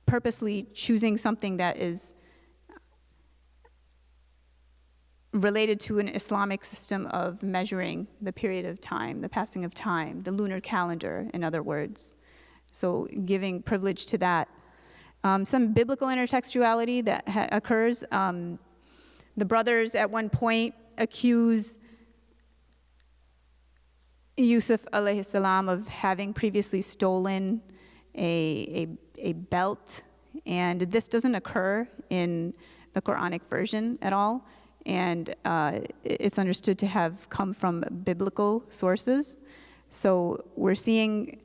purposely choosing something that is related to an Islamic system of measuring the period of time, the passing of time, the lunar calendar, in other words. So giving privilege to that. Some biblical intertextuality that occurs. The brothers at one point accuse Yusuf alayhi salam of having previously stolen a belt, and this doesn't occur in the Quranic version at all, and it's understood to have come from biblical sources. So we're seeing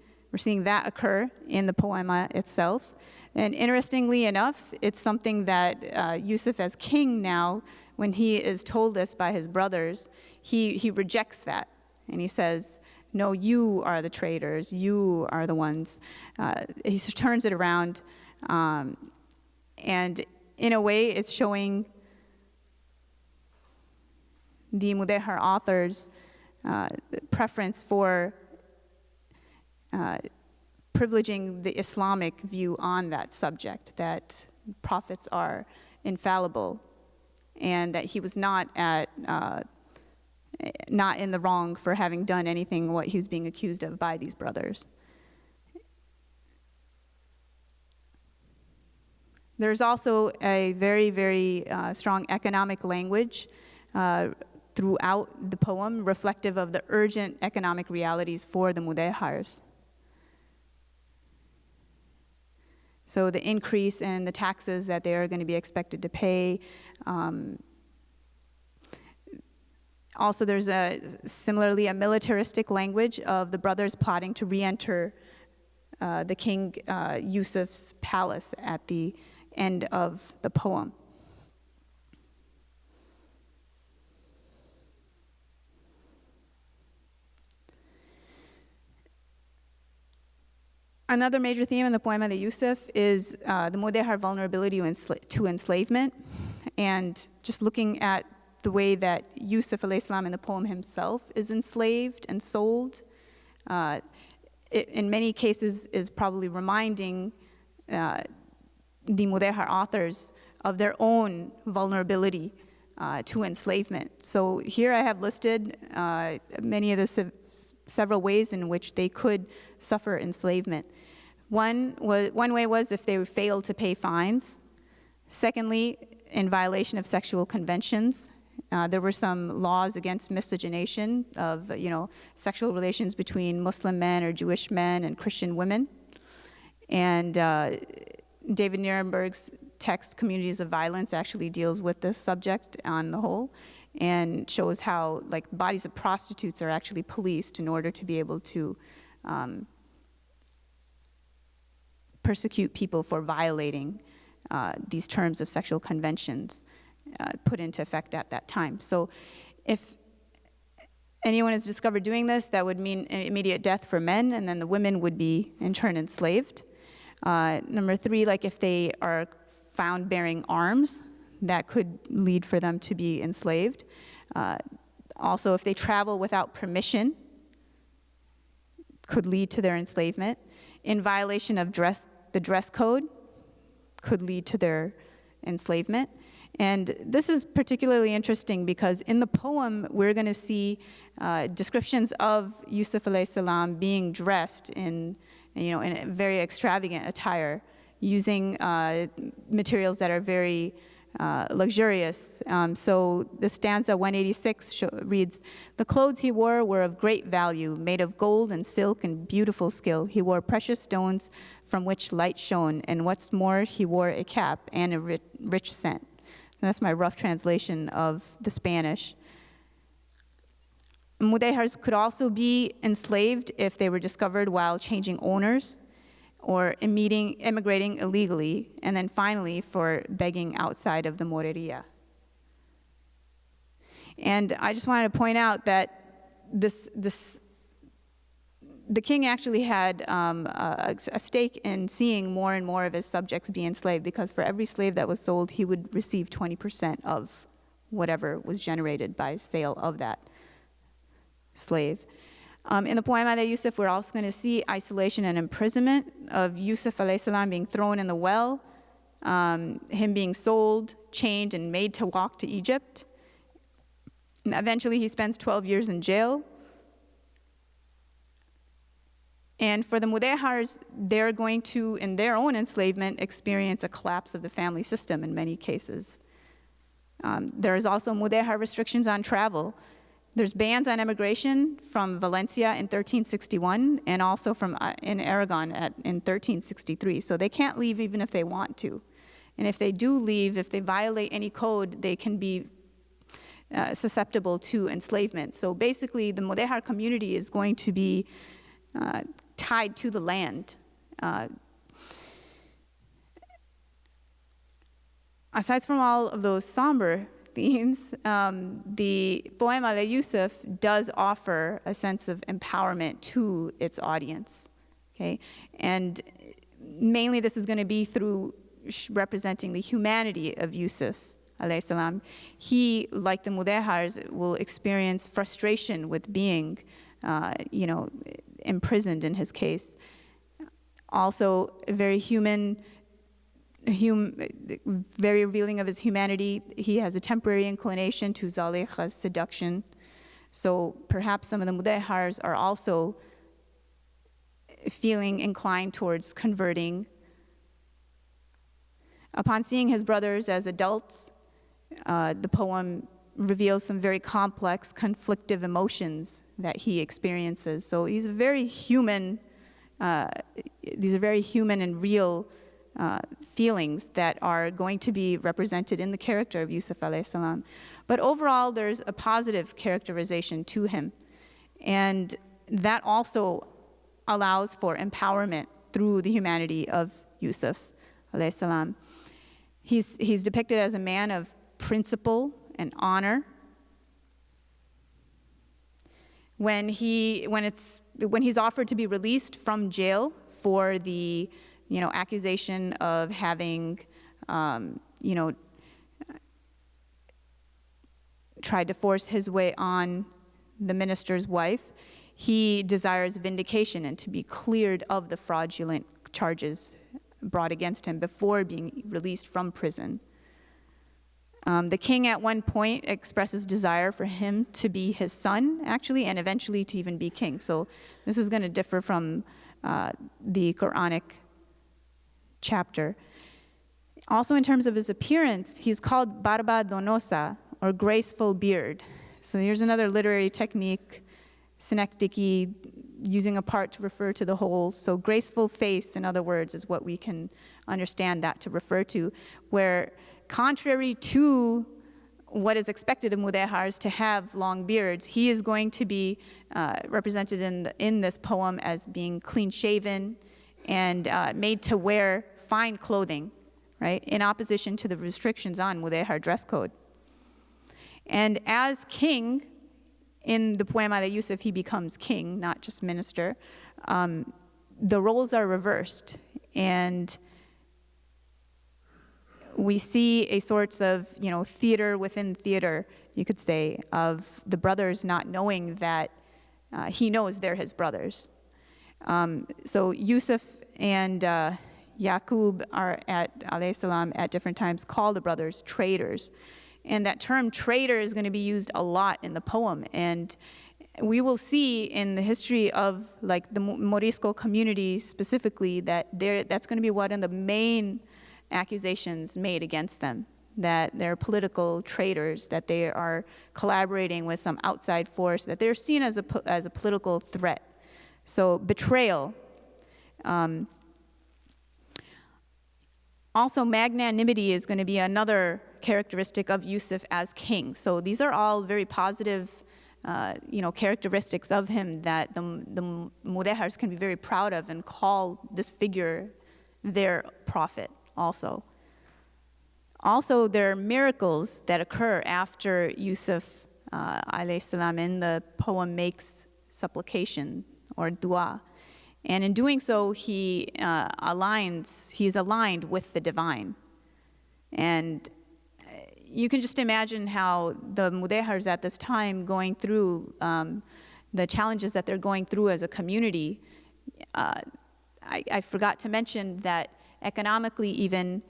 that occur in the poema itself. And interestingly enough, it's something that Yusuf as king now, when he is told this by his brothers, he rejects that. And he says, no, you are the traitors, you are the ones. He turns it around, and in a way, it's showing the Mudejar authors' preference for privileging the Islamic view on that subject, that prophets are infallible, and that he was not in the wrong for having done anything what he was being accused of by these brothers. There's also a very, very strong economic language throughout the poem, reflective of the urgent economic realities for the Mudejars. So the increase in the taxes that they are going to be expected to pay. Also, there's similarly a militaristic language of the brothers plotting to re-enter the King Yusuf's palace at the end of the poem. Another major theme in the Poema de Yusuf is the Mudejar vulnerability to enslavement, and just looking at the way that Yusuf alayhi salam in the poem himself is enslaved and sold. It, in many cases, is probably reminding the Mudejar authors of their own vulnerability to enslavement. So here I have listed many of the several ways in which they could suffer enslavement. One way was if they failed to pay fines. Secondly, in violation of sexual conventions. There were some laws against miscegenation of, sexual relations between Muslim men or Jewish men and Christian women. And David Nierenberg's text, Communities of Violence, actually deals with this subject on the whole and shows how, bodies of prostitutes are actually policed in order to be able to persecute people for violating these terms of sexual conventions put into effect at that time. So if anyone is discovered doing this, that would mean immediate death for men, and then the women would be in turn enslaved. Number three, if they are found bearing arms, that could lead for them to be enslaved. Also, if they travel without permission, could lead to their enslavement. In violation of the dress code, could lead to their enslavement. And this is particularly interesting because in the poem, we're going to see descriptions of Yusuf alayhi salam being dressed in a very extravagant attire, using materials that are very luxurious. So the stanza 186 reads, "The clothes he wore were of great value, made of gold and silk and beautiful skill. He wore precious stones from which light shone, and what's more, he wore a cap and a rich scent." So that's my rough translation of the Spanish. Mudejars could also be enslaved if they were discovered while changing owners or immigrating illegally, and then finally for begging outside of the Moreria. And I just wanted to point out that the king actually had a stake in seeing more and more of his subjects be enslaved, because for every slave that was sold, he would receive 20% of whatever was generated by sale of that slave. In the Poema de Yusuf, we're also going to see isolation and imprisonment of Yusuf alayhi salam being thrown in the well, him being sold, chained, and made to walk to Egypt. And eventually he spends 12 years in jail. And for the Mudejars, they're going to, in their own enslavement, experience a collapse of the family system in many cases. There is also Mudejar restrictions on travel. There's bans on immigration from Valencia in 1361 and also from in Aragon in 1363. So they can't leave even if they want to. And if they do leave, if they violate any code, they can be susceptible to enslavement. So basically, the Mudejar community is going to be tied to the land. Aside from all of those somber themes, the Poema de Yusuf does offer a sense of empowerment to its audience, okay? And mainly this is going to be through representing the humanity of Yusuf alayhi salam. He, like the Mudejars, will experience frustration with being, imprisoned in his case. Also, very very revealing of his humanity. He has a temporary inclination to Zalekha's seduction. So perhaps some of the Mudejars are also feeling inclined towards converting. Upon seeing his brothers as adults, the poem reveals some very complex, conflictive emotions that he experiences. So he's a very human, these are very human and real feelings that are going to be represented in the character of Yusuf alayhi salam. But overall, there's a positive characterization to him. And that also allows for empowerment through the humanity of Yusuf alayhi salam. He's depicted as a man of principle and honor. When he's offered to be released from jail for the accusation of having tried to force his way on the minister's wife, he desires vindication and to be cleared of the fraudulent charges brought against him before being released from prison. The king at one point expresses desire for him to be his son, actually, and eventually to even be king. So this is going to differ from the Quranic chapter. Also, in terms of his appearance, he's called barba donosa, or graceful beard. So here's another literary technique, synecdoche, using a part to refer to the whole. So graceful face, in other words, is what we can understand that to refer to, where contrary to what is expected of Mudejars to have long beards, he is going to be represented in this poem as being clean-shaven and made to wear fine clothing, right, in opposition to the restrictions on Mudejar dress code. And as king, in the Poema de Yusuf, he becomes king, not just minister. The roles are reversed, and we see a sort of, theater within theater, you could say, of the brothers not knowing that he knows they're his brothers. So Yusuf and Yaqub are alayhi salam at different times call the brothers traitors. And that term traitor is going to be used a lot in the poem. And we will see in the history of the Morisco community specifically that that's going to be one of the main accusations made against them, that they're political traitors, that they are collaborating with some outside force, that they're seen as a political threat. So betrayal. Also, magnanimity is going to be another characteristic of Yusuf as king. So these are all very positive, characteristics of him that the Mudejars can be very proud of and call this figure their prophet also. Also, there are miracles that occur after Yusuf alayhi salam in the poem makes supplication or dua. And in doing so, he's aligned with the divine. And you can just imagine how the Mudejars at this time going through the challenges that they're going through as a community. I forgot to mention that economically, even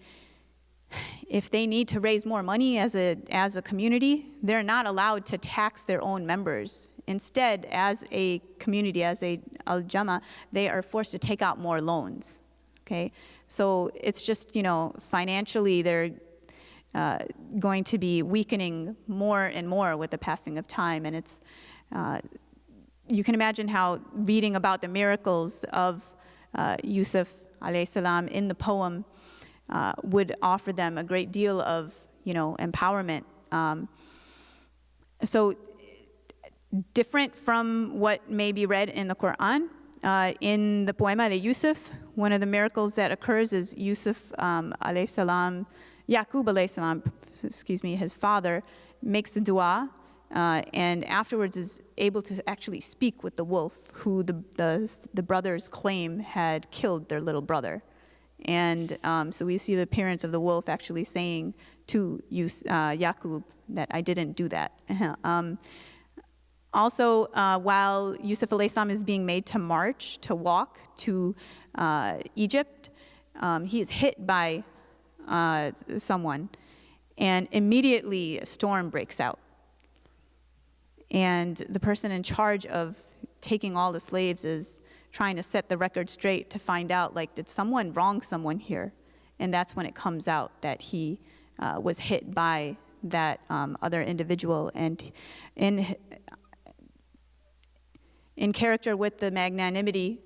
if they need to raise more money as a community, they're not allowed to tax their own members. Instead, as a community, as a al-jama, they are forced to take out more loans, okay? So it's just, financially they're going to be weakening more and more with the passing of time. And it's, you can imagine how reading about the miracles of Yusuf alayhi salam in the poem would offer them a great deal of, empowerment. So different from what may be read in the Quran, in the Poema de Yusuf, one of the miracles that occurs is Yusuf alayhi salam, Yaqub alayhi salam, his father, makes a dua, and afterwards is able to actually speak with the wolf, who the brothers claim had killed their little brother. And so we see the appearance of the wolf actually saying to Yaqub that I didn't do that. Also, while Yusuf al-Islam is being made to march, to walk to Egypt, he is hit by someone, and immediately a storm breaks out. And the person in charge of taking all the slaves is trying to set the record straight to find out, like, did someone wrong someone here? And that's when it comes out that he was hit by that other individual. And in character with the magnanimity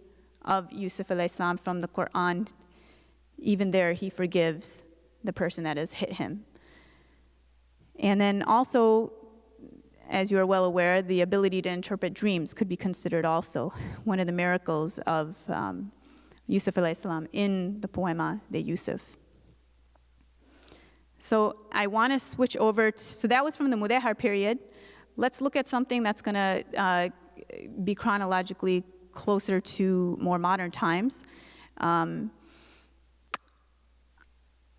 of Yusuf al-Islam from the Quran, even there he forgives the person that has hit him. And then also, as you are well aware, the ability to interpret dreams could be considered also one of the miracles of Yusuf al-Islam in the Poema de Yusuf. So I want to switch over so that was from the Mudejar period. Let's look at something that's going to be chronologically closer to more modern times.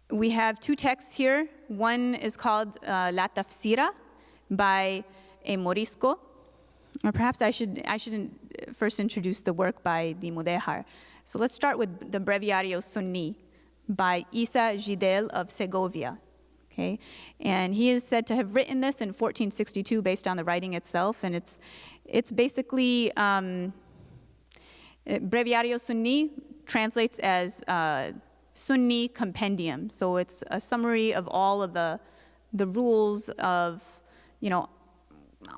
We have two texts here. One is called La Tafsira by a Morisco, or perhaps I should first introduce the work by the Mudejar. So let's start with the Breviario Sunni by Isa Gidel of Segovia. Okay, and he is said to have written this in 1462 based on the writing itself, and it's basically Breviario Sunni translates as Sunni compendium. So it's a summary of all of the rules of,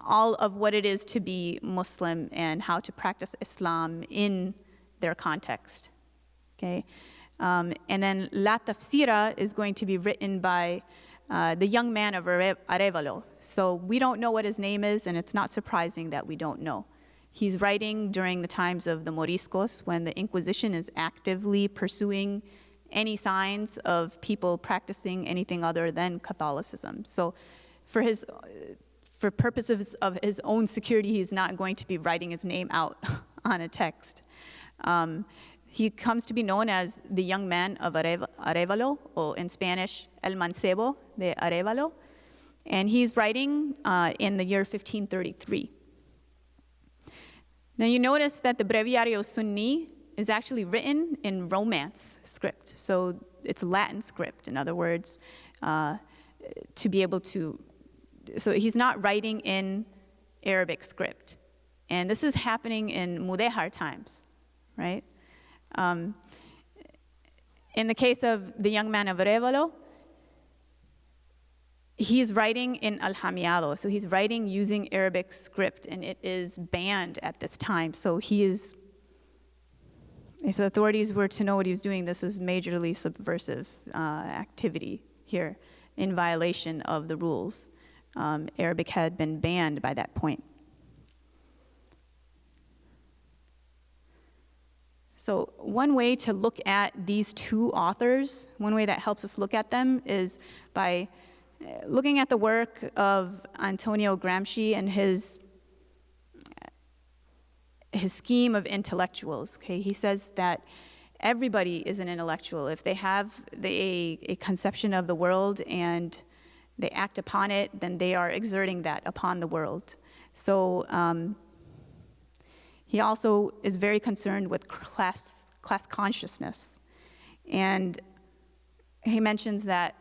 all of what it is to be Muslim and how to practice Islam in their context. Okay, and then La Tafsira is going to be written by the young man of Arevalo. So we don't know what his name is, and it's not surprising that we don't know. He's writing during the times of the Moriscos, when the Inquisition is actively pursuing any signs of people practicing anything other than Catholicism. So for purposes of his own security, he's not going to be writing his name out on a text. He comes to be known as the young man of Arevalo, or in Spanish, El Mancebo de Arevalo, and he's writing in the year 1533. Now you notice that the Breviario Sunni is actually written in Romance script, so it's Latin script, in other words, to be able to, so he's not writing in Arabic script. And this is happening in Mudejar times, right? In the case of the young man of Arevalo, he's writing in Al-Hamiado, so he's writing using Arabic script, and it is banned at this time. So he is, if the authorities were to know what he was doing, this is majorly subversive activity here in violation of the rules. Arabic had been banned by that point. So one way to look at these two authors, one way that helps us look at them is by looking at the work of Antonio Gramsci and his scheme of intellectuals. Okay, he says that everybody is an intellectual if they have a conception of the world and they act upon it, then they are exerting that upon the world. So he also is very concerned with class consciousness. And he mentions that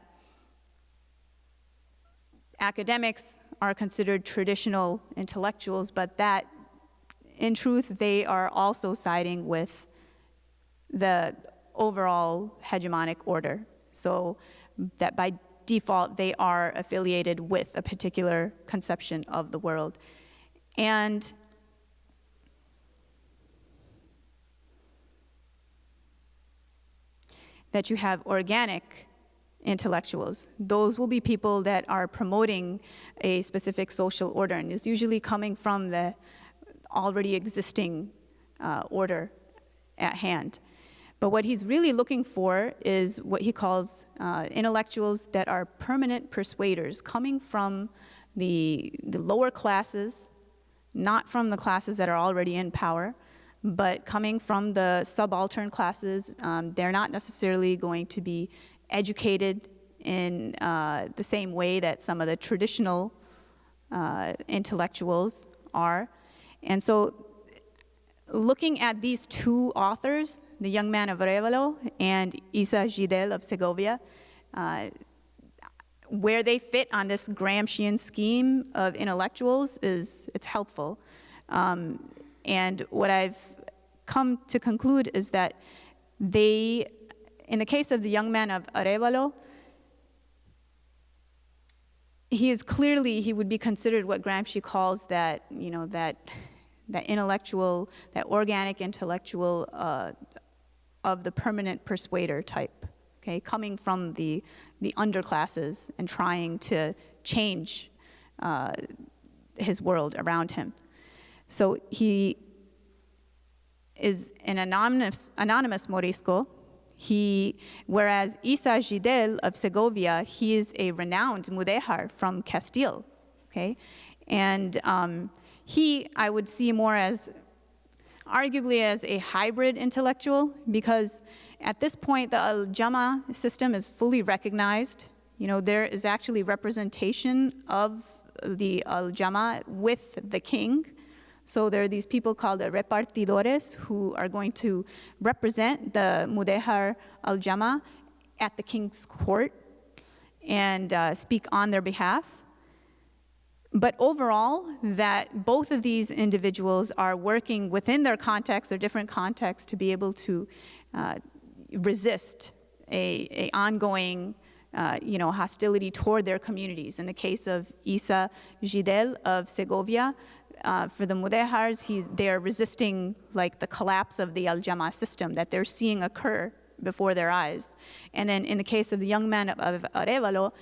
academics are considered traditional intellectuals, but that in truth they are also siding with the overall hegemonic order. So that by default they are affiliated with a particular conception of the world. And that you have organic intellectuals. Those will be people that are promoting a specific social order, and is usually coming from the already existing order at hand. But what he's really looking for is what he calls intellectuals that are permanent persuaders, coming from the lower classes, not from the classes that are already in power, but coming from the subaltern classes, they're not necessarily going to be educated in the same way that some of the traditional intellectuals are. And so looking at these two authors, the young man of Arevalo and Isa Gidel of Segovia, where they fit on this Gramscian scheme of intellectuals it's helpful. And what I've come to conclude is that they, in the case of the young man of Arevalo, he would be considered what Gramsci calls that, that intellectual, that organic intellectual of the permanent persuader type, okay, coming from the underclasses and trying to change his world around him. So he is an anonymous Morisco. Whereas Isa Gidel of Segovia, he is a renowned Mudejar from Castile, okay? And I would see more as, arguably as a hybrid intellectual, because at this point, the Al-Jama system is fully recognized. There is actually representation of the Al-Jama with the king. So there are these people called the repartidores who are going to represent the Mudejar Al-Jama at the king's court and speak on their behalf. But overall, that both of these individuals are working within their context, their different contexts, to be able to resist a ongoing hostility toward their communities. In the case of Isa Gidel of Segovia, for the Mudejars, they are resisting like the collapse of the Al-Jama system that they're seeing occur before their eyes. And then in the case of the young man of Arevalo,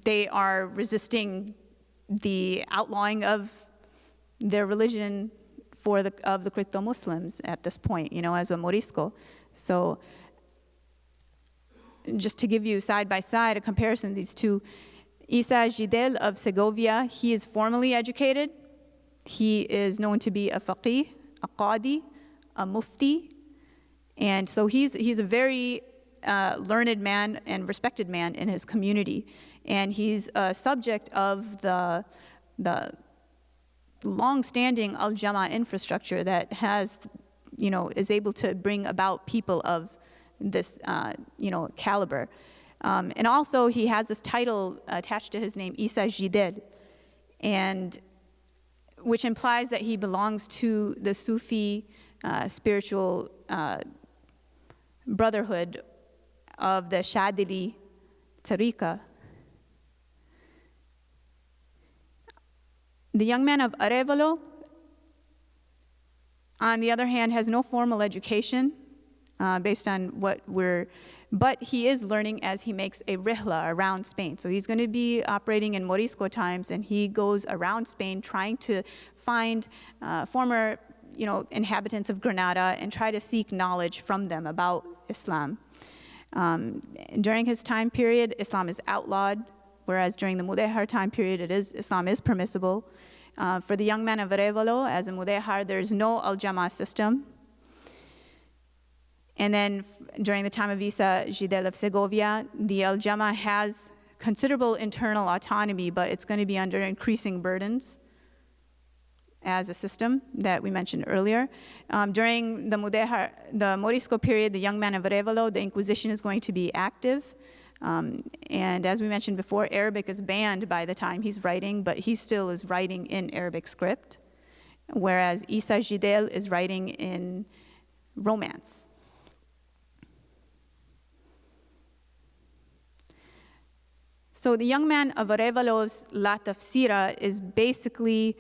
they are resisting the outlawing of their religion of the Cruptomuslims at this point, as a Morisco. So just to give you side by side a comparison, these two, Isa Gidel of Segovia, he is formally educated. He is known to be a faqih, a qadi, a mufti. And so he's a very learned man and respected man in his community. And he's a subject of the long-standing Al-Jama infrastructure that is able to bring about people of this, caliber. And also, he has this title attached to his name, Isa Gidel, and which implies that he belongs to the Sufi spiritual brotherhood of the Shadili Tariqa. The young man of Arevalo, on the other hand, has no formal education based on but he is learning as he makes a rihla around Spain. So he's going to be operating in Morisco times, and he goes around Spain trying to find former, inhabitants of Granada and try to seek knowledge from them about Islam. During his time period, Islam is outlawed, whereas during the Mudejar time period, Islam is permissible. For the young man of Arevalo, as a Mudejar, there's no Al-Jama system. And then during the time of Isa Gidel of Segovia, the Al-Jama has considerable internal autonomy, but it's going to be under increasing burdens as a system that we mentioned earlier. During the Morisco period, the young man of Arevalo, the Inquisition is going to be active. And as we mentioned before, Arabic is banned by the time he's writing, but he still is writing in Arabic script, whereas Isa Gidel is writing in Romance. So the young man of Arevalo's La Tafsira is basically,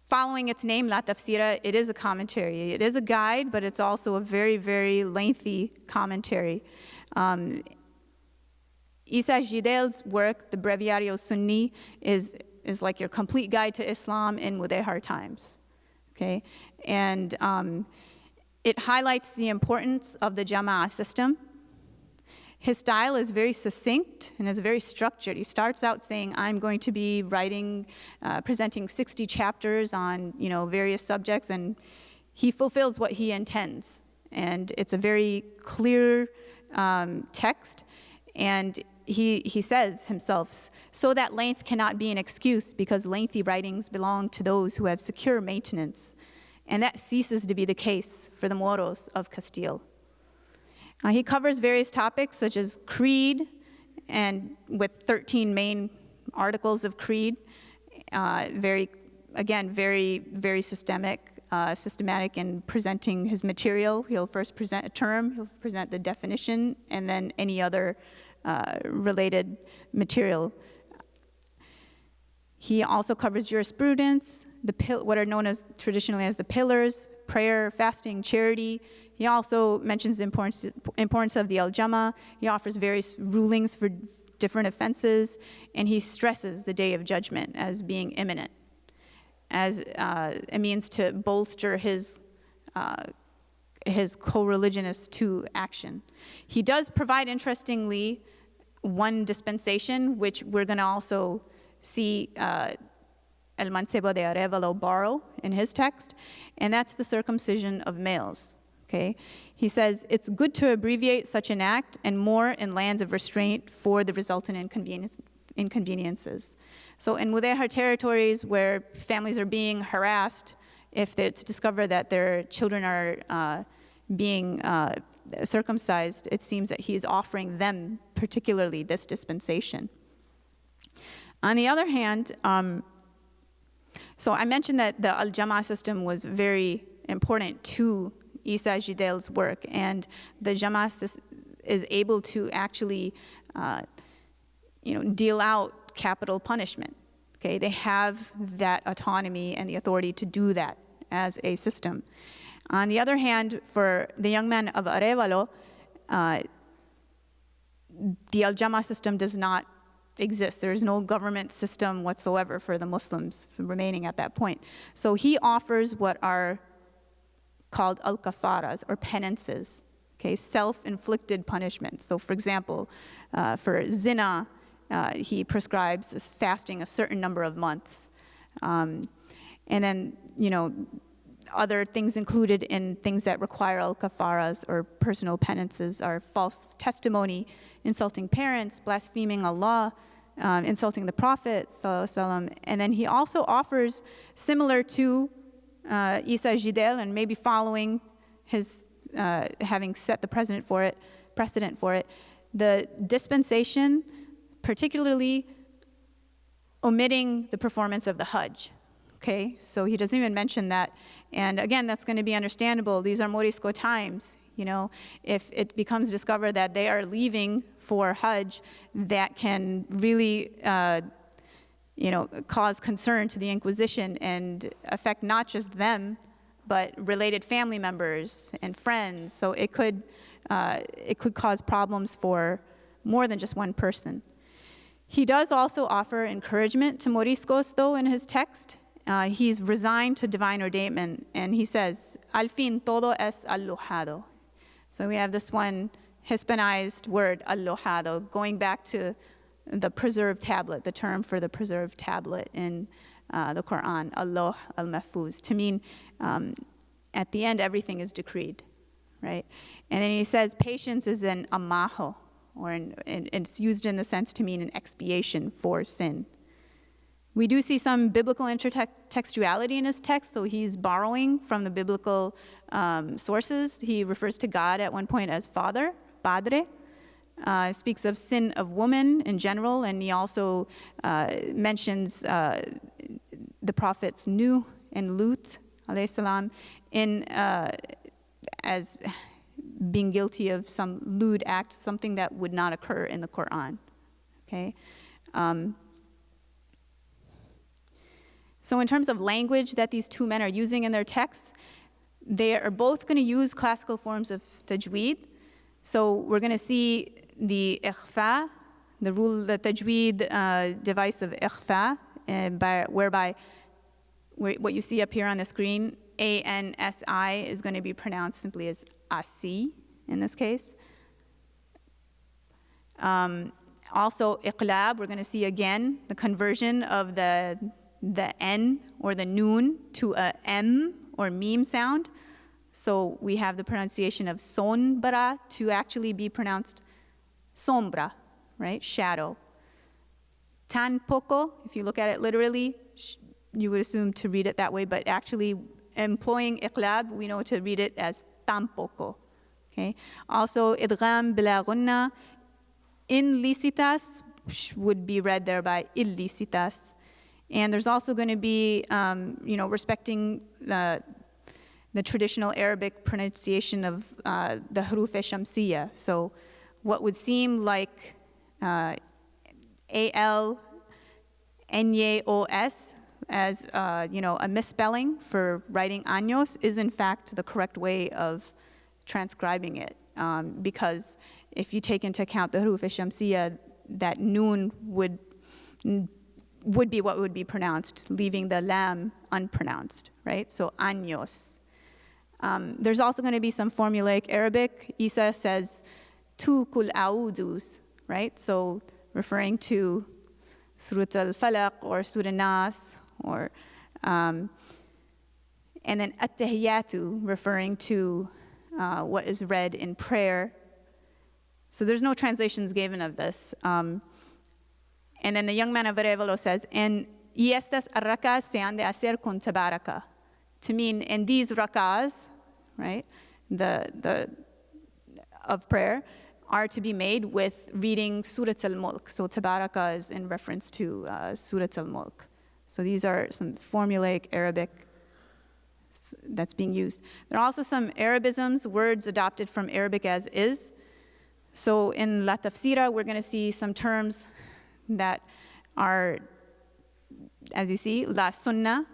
following its name, La Tafsira, it is a commentary. It is a guide, but it's also a very, very lengthy commentary. Isa Gidel's work, the Breviario Sunni, is like your complete guide to Islam in Mudejar times, okay? And it highlights the importance of the Jama'ah system. His style is very succinct and is very structured. He starts out saying, I'm going to be writing, presenting 60 chapters on, various subjects, and he fulfills what he intends. And it's a very clear text, and he says himself, so that length cannot be an excuse because lengthy writings belong to those who have secure maintenance. And that ceases to be the case for the Moros of Castile. He covers various topics such as creed, and with 13 main articles of creed, very systematic in presenting his material. He'll first present a term, he'll present the definition, and then any other related material. He also covers jurisprudence, what are known as traditionally as the pillars, prayer, fasting, charity. He also mentions the importance of the al-Jama. He offers various rulings for different offenses, and he stresses the day of judgment as being imminent, as a means to bolster his co-religionists to action. He does provide, interestingly, one dispensation, which we're going to also see El Mancebo de Arevalo borrow in his text, and that's the circumcision of males. Okay? He says, it's good to abbreviate such an act and more in lands of restraint for the resultant inconveniences. So in Mudejar territories where families are being harassed, if it's discovered that their children are being circumcised, it seems that he is offering them particularly this dispensation. On the other hand, so I mentioned that the Al-Jama system was very important to Isa Gidel's work, and the Jama is able to actually deal out capital punishment. Okay, they have that autonomy and the authority to do that as a system. On the other hand, for the young men of Arevalo, the Al-Jama system does not exist. There is no government system whatsoever for the Muslims remaining at that point. So he offers what are called al-kafaras, or penances, okay, self-inflicted punishments. So for example, for zina, he prescribes fasting a certain number of months. And then, other things included in things that require al-kafaras or personal penances are false testimony, insulting parents, blaspheming Allah, insulting the Prophet, and then he also offers, similar to Isa Gidel, and maybe following his, having set the precedent for it, the dispensation, particularly omitting the performance of the Hajj. Okay, so he doesn't even mention that. And again, that's going to be understandable. These are Morisco times. If it becomes discovered that they are leaving for Hajj, that can really, cause concern to the Inquisition and affect not just them, but related family members and friends. So it could cause problems for more than just one person. He does also offer encouragement to Moriscos, though, in his text. He's resigned to divine ordainment, and he says, al fin todo es alojado. So we have this one Hispanized word, alojado, going back to the preserved tablet, the term for the preserved tablet in the Quran, Allah al-Mahfuz, to mean at the end everything is decreed, right? And then he says patience is an amajo, or it's used in the sense to mean an expiation for sin. We do see some biblical intertextuality in his text, so he's borrowing from the biblical sources. He refers to God at one point as Father, Padre, speaks of sin of woman in general, and he also mentions the prophets Nuh and Lut, alayhi salam, as being guilty of some lewd act, something that would not occur in the Quran. Okay. So in terms of language that these two men are using in their texts, they are both going to use classical forms of tajweed. So we're going to see the ikhfa, the rule, the tajweed device of ikhfa, whereby what you see up here on the screen, A-N-S-I, is going to be pronounced simply as asi in this case. Also, iqlab, we're going to see again the conversion of the N or the noon to a M or meme sound. So we have the pronunciation of sombra to actually be pronounced sombra, right? Shadow. Tampoco, if you look at it literally, you would assume to read it that way, but actually employing iqlab, we know to read it as tampoco. Okay. Also, idgham bila gunna, inlicitas would be read there by illicitas. And there's also going to be, respecting the traditional Arabic pronunciation of the huruf-e-shamsiyya. So what would seem like A-L-N-Y-O-S as a misspelling for writing años is in fact the correct way of transcribing it. Because if you take into account the huruf-e-shamsiyya, that noon would be what would be pronounced, leaving the lam unpronounced, right? So años. There's also going to be some formulaic Arabic. Isa says, tu kul audus, right? So referring to Surat al-Falaq or Surah Nas, or, and then at-tahiyatu, referring to what is read in prayer. So there's no translations given of this. And then the young man of Arevalo says, and y estas arracas se han de hacer con tabaraka, to mean, and these rakas, right, of prayer, are to be made with reading Surat al-Mulk. So tabaraka is in reference to Surat al-Mulk. So these are some formulaic Arabic that's being used. There are also some Arabisms, words adopted from Arabic as is. So in La Tafsira, we're going to see some terms that are, as you see, La Sunnah,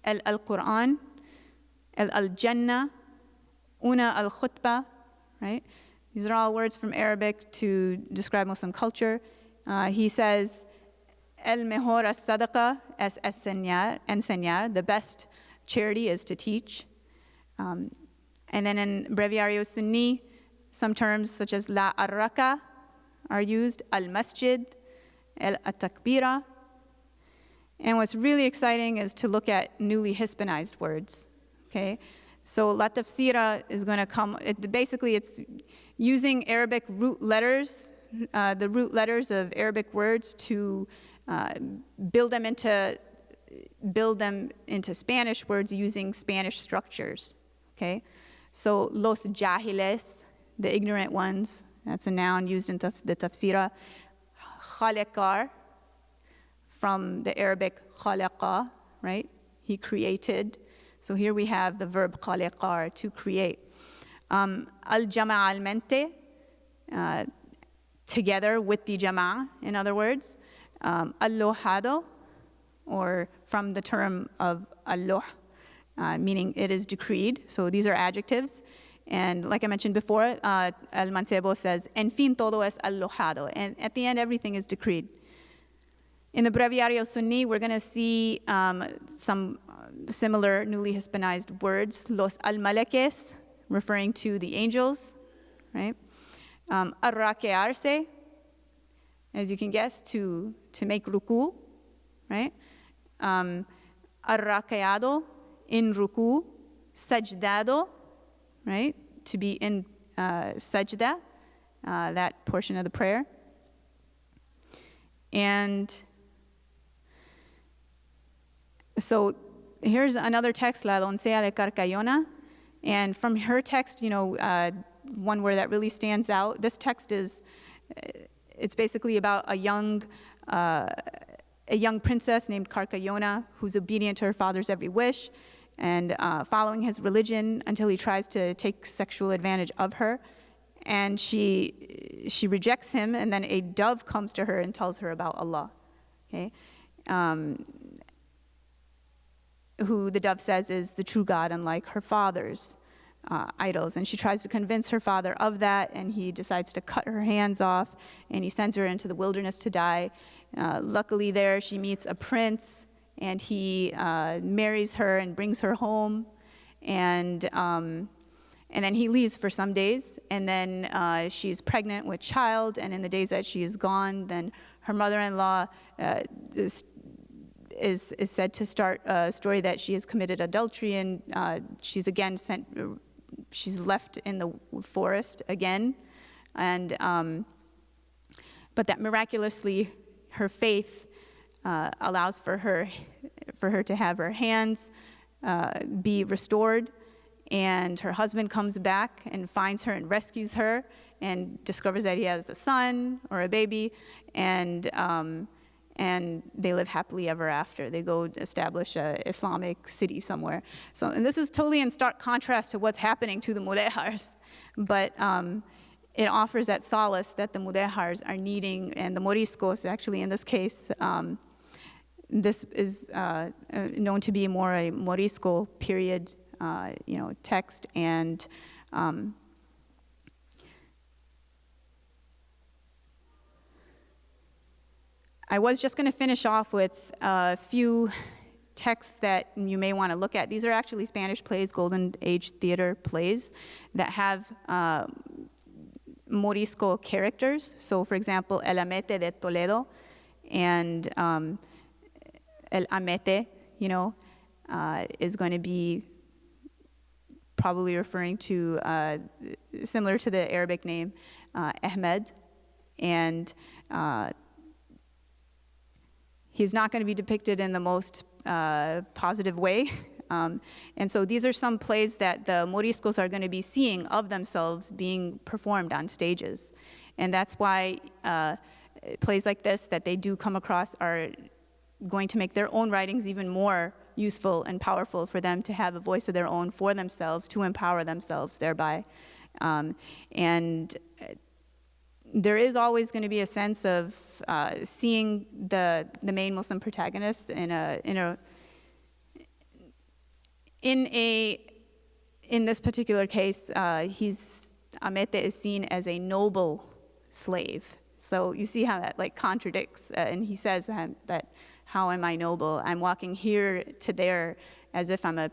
Al-Quran, Al-Jannah, Una Al-Khutbah, right? These are all words from Arabic to describe Muslim culture. He says, El-Mejor as-Sadaqa es enseñar, the best charity is to teach. And then in Breviario Sunni, some terms such as La Arraka are used, Al-Masjid, Al-Takbira. And what's really exciting is to look at newly Hispanized words, okay? So La Tafsira is going to come, basically it's using Arabic root letters, the root letters of Arabic words to build them into Spanish words using Spanish structures, okay? So Los Jahiles, the ignorant ones, that's a noun used in the Tafsira. Khaliqar, from the Arabic khalaqa, right? He created. So here we have the verb khaliqar, to create. Al-jama' al-mente, together with the jama', in other words. Al-lohado, or from the term of al-loh, meaning it is decreed. So these are adjectives. And like I mentioned before, Al-Mancebo says, en fin todo es al-lohado. And at the end, everything is decreed. In the Breviario Sunni, we're going to see some similar newly Hispanized words. Los al-malekes, referring to the angels, right? Arraquearse, as you can guess, to make ruku, right? Arraqueado, in ruku. Sajdado, right? To be in sajda, that portion of the prayer. And so here's another text, La Doncella de Carcayona. And from her text, one word that really stands out, this text it's basically about a young princess named Carcayona who's obedient to her father's every wish and following his religion until he tries to take sexual advantage of her. And she rejects him, and then a dove comes to her and tells her about Allah, okay? Who the dove says is the true God, unlike her father's idols. And she tries to convince her father of that, and he decides to cut her hands off, and he sends her into the wilderness to die. Luckily there, she meets a prince, and he marries her and brings her home. And And then he leaves for some days, and then she's pregnant with child, and in the days that she is gone, then her mother-in-law is said to start a story that she has committed adultery, and she's again she's left in the forest again, and but that miraculously her faith allows for her to have her hands be restored, and her husband comes back and finds her and rescues her and discovers that he has a son or a baby, and they live happily ever after. They go establish a Islamic city somewhere. So, and this is totally in stark contrast to what's happening to the Mudejars, but it offers that solace that the Mudejars are needing, and the Moriscos, actually in this case, this is known to be more a Morisco period, text, and I was just going to finish off with a few texts that you may want to look at. These are actually Spanish plays, Golden Age theater plays, that have Morisco characters. So, for example, El Amete de Toledo and El Amete, is going to be probably referring to, similar to the Arabic name, Ahmed. And he's not going to be depicted in the most positive way. And so these are some plays that the Moriscos are going to be seeing of themselves being performed on stages. And that's why plays like this that they do come across are going to make their own writings even more useful and powerful for them to have a voice of their own for themselves, to empower themselves thereby. And there is always going to be a sense of seeing the main Muslim protagonist in this particular case, Amete is seen as a noble slave. So you see how that contradicts, and he says that, how am I noble? I'm walking here to there as if I'm a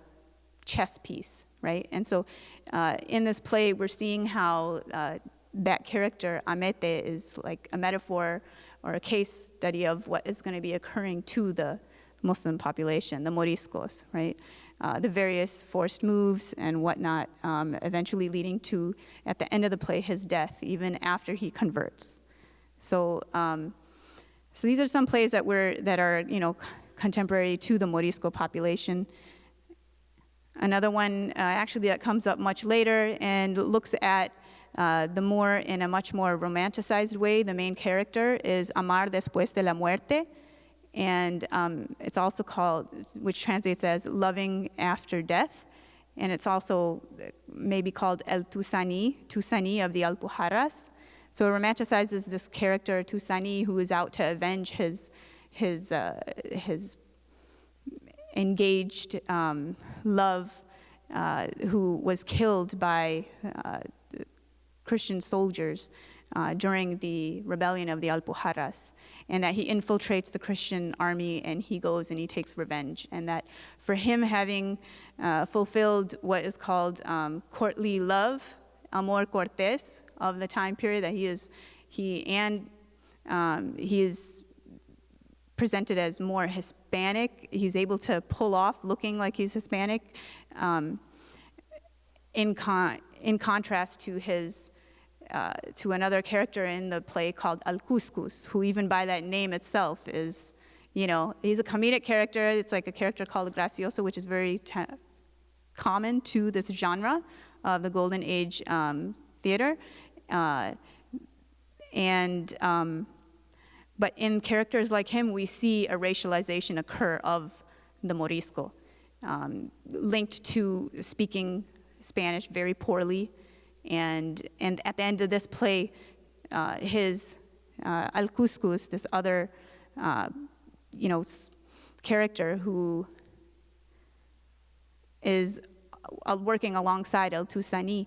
chess piece, right? And so in this play, we're seeing how that character, Amete, is like a metaphor or a case study of what is going to be occurring to the Muslim population, the Moriscos, right? The various forced moves and whatnot, eventually leading to, at the end of the play, his death, even after he converts. So, so these are some plays that are contemporary to the Morisco population. Another one, actually, that comes up much later and looks at in a much more romanticized way. The main character is Amar después de la muerte, and it's also called, which translates as loving after death, and it's also maybe called El Tusani of the Alpujarras. So it romanticizes this character Tusani who is out to avenge his engaged love, who was killed by Christian soldiers during the rebellion of the Alpujarras, and that he infiltrates the Christian army and he goes and he takes revenge, and that for him having fulfilled what is called courtly love, amor cortés, of the time period, that he is presented as more Hispanic. He's able to pull off looking like he's Hispanic, in contrast to his to another character in the play called Al-Cuscus, who even by that name itself is, he's a comedic character. It's like a character called Gracioso, which is very common to this genre of the Golden Age theater. But in characters like him, we see a racialization occur of the Morisco, linked to speaking Spanish very poorly. And at the end of this play, his Al-Cuscus, this other character who is working alongside El Tusani,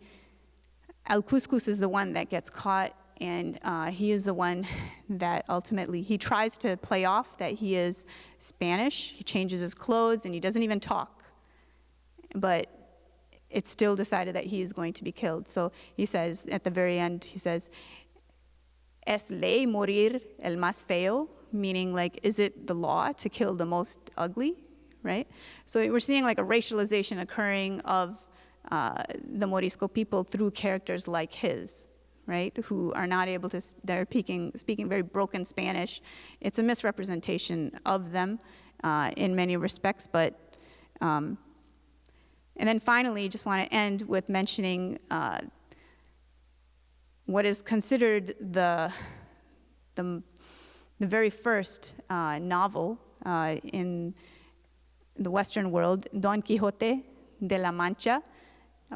Al-Cuscus is the one that gets caught, and he is the one that ultimately, he tries to play off that he is Spanish. He changes his clothes and he doesn't even talk. But it's still decided that he is going to be killed. So he says, at the very end, he says, es ley morir el más feo, meaning like, is it the law to kill the most ugly, right? So we're seeing like a racialization occurring of the Morisco people through characters like his, right? Who are not able to, they're speaking very broken Spanish. It's a misrepresentation of them in many respects, but, and then finally, just want to end with mentioning what is considered the very first novel in the Western world, Don Quixote de la Mancha,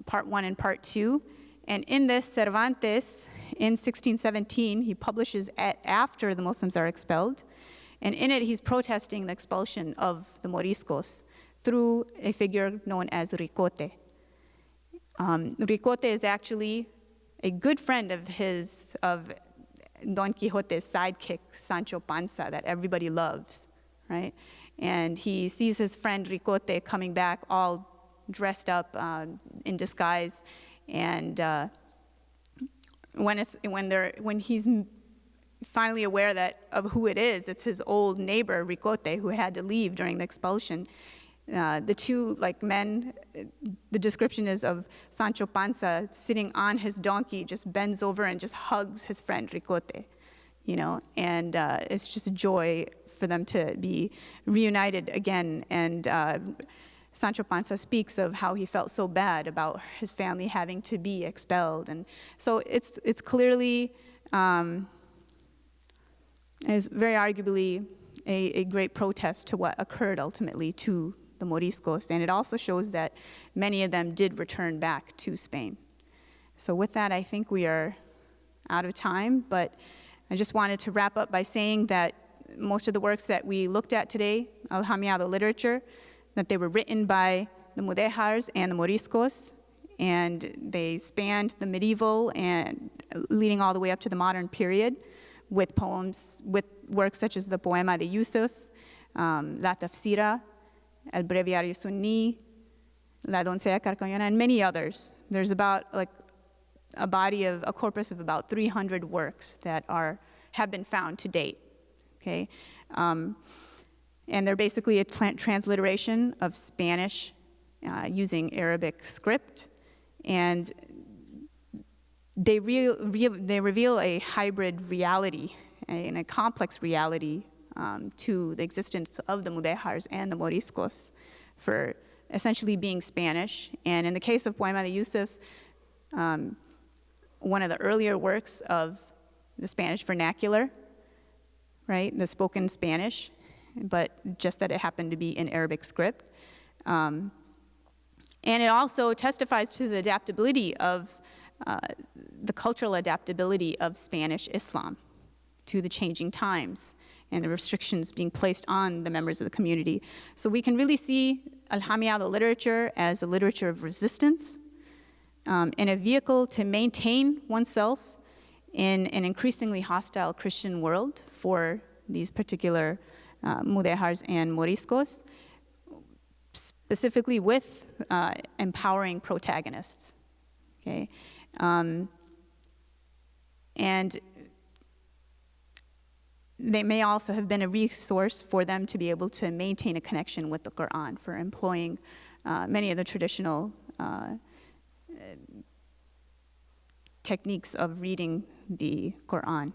Part 1 and Part 2. And in this, Cervantes, in 1617, he publishes after the Muslims are expelled. And in it, he's protesting the expulsion of the Moriscos through a figure known as Ricote. Ricote is actually a good friend of Don Quixote's sidekick, Sancho Panza, that everybody loves, right? And he sees his friend Ricote coming back all dressed up in disguise, and when he's finally aware of who it is, it's his old neighbor Ricote, who had to leave during the expulsion. The two men, the description is of Sancho Panza sitting on his donkey, just bends over and just hugs his friend Ricote, and it's just a joy for them to be reunited again. And Sancho Panza speaks of how he felt so bad about his family having to be expelled. And so it's clearly, is very arguably a great protest to what occurred ultimately to the Moriscos. And it also shows that many of them did return back to Spain. So with that, I think we are out of time, but I just wanted to wrap up by saying that most of the works that we looked at today, Al-Andalus literature, that they were written by the Mudejars and the Moriscos, and they spanned the medieval and leading all the way up to the modern period, with poems, with works such as the Poema de Yusuf, La Tafsira, El Breviario Sunni, La Doncella Carcañona, and many others. There's about a corpus of about 300 works that have been found to date, okay? And they're basically a transliteration of Spanish using Arabic script, and they reveal a hybrid reality and a complex reality to the existence of the Mudejars and the Moriscos for essentially being Spanish. And in the case of Poema de Yusuf, one of the earlier works of the Spanish vernacular, right, the spoken Spanish, but just that it happened to be in Arabic script. And it also testifies to the adaptability of the cultural adaptability of Spanish Islam to the changing times and the restrictions being placed on the members of the community. So we can really see Al-Andalus literature as a literature of resistance and a vehicle to maintain oneself in an increasingly hostile Christian world for these particular Mudejars and Moriscos, specifically with empowering protagonists, okay? And they may also have been a resource for them to be able to maintain a connection with the Quran, for employing many of the traditional techniques of reading the Quran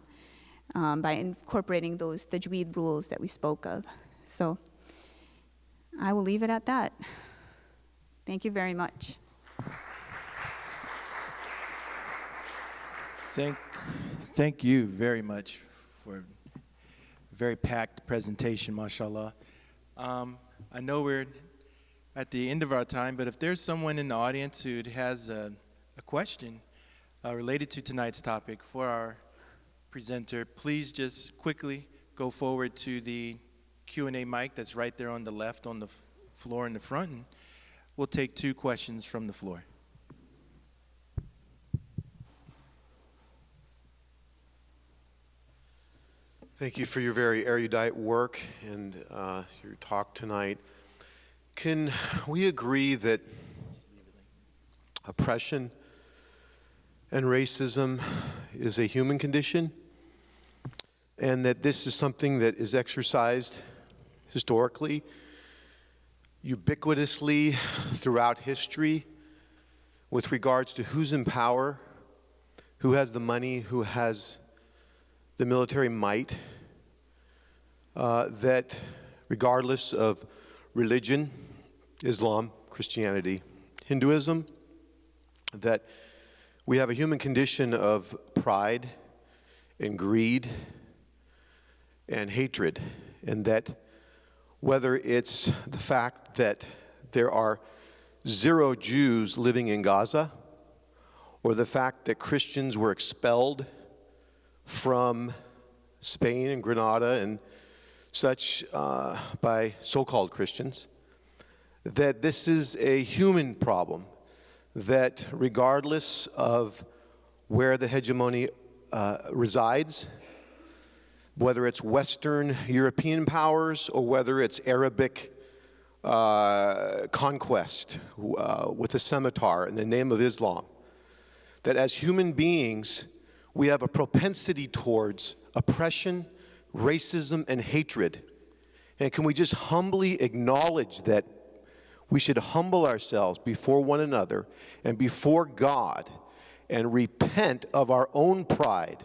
by incorporating those tajweed rules that we spoke of. So I will leave it at that. Thank you very much. Thank you very much for a very packed presentation, mashallah. I know we're at the end of our time, but if there's someone in the audience who has a question related to tonight's topic for our presenter, please just quickly go forward to the Q&A mic that's right there on the left on the floor in the front, and we'll take 2 questions from the floor. Thank you for your very erudite work and your talk tonight. Can we agree that oppression and racism is a human condition, and that this is something that is exercised historically, ubiquitously throughout history with regards to who's in power, who has the money, who has the military might, that regardless of religion, Islam, Christianity, Hinduism, that we have a human condition of pride and greed and hatred, and that whether it's the fact that there are 0 Jews living in Gaza, or the fact that Christians were expelled from Spain and Grenada and such by so-called Christians, that this is a human problem, that regardless of where the hegemony resides, whether it's Western European powers or whether it's Arabic conquest with a scimitar in the name of Islam, that as human beings, we have a propensity towards oppression, racism, and hatred. And can we just humbly acknowledge that we should humble ourselves before one another and before God and repent of our own pride,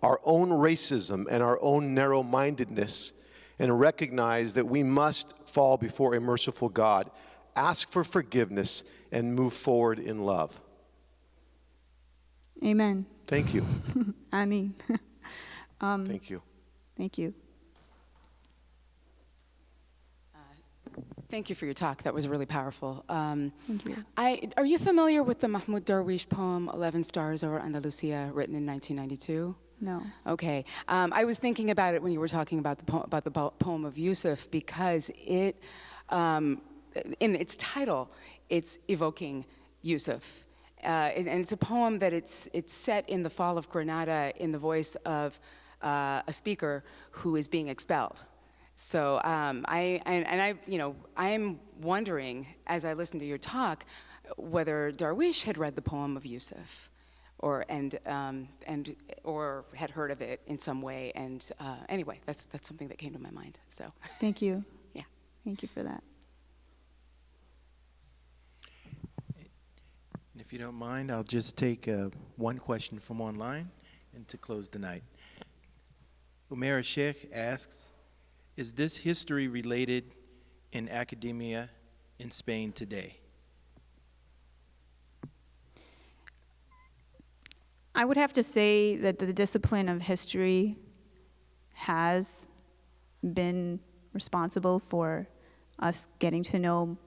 our own racism, and our own narrow-mindedness, and recognize that we must fall before a merciful God, ask for forgiveness, and move forward in love. Amen. Thank you. Ameen. Thank you. Thank you. Thank you for your talk. That was really powerful. Thank you. Are you familiar with the Mahmoud Darwische poem, 11 Stars over Andalusia, written in 1992? No. Okay. I was thinking about it when you were talking about the poem of Yusuf, because it, in its title, it's evoking Yusuf. And it's a poem that it's set in the fall of Granada in the voice of a speaker who is being expelled. So I'm wondering, as I listened to your talk, whether Darwiche had read the poem of Yusuf, or had heard of it in some way. And anyway, that's something that came to my mind. So Thank you. yeah. Thank you for that. And if you don't mind, I'll just take one question from online and to close the night. Umair Sheikh asks, is this history related in academia in Spain today? I would have to say that the discipline of history has been responsible for us getting to know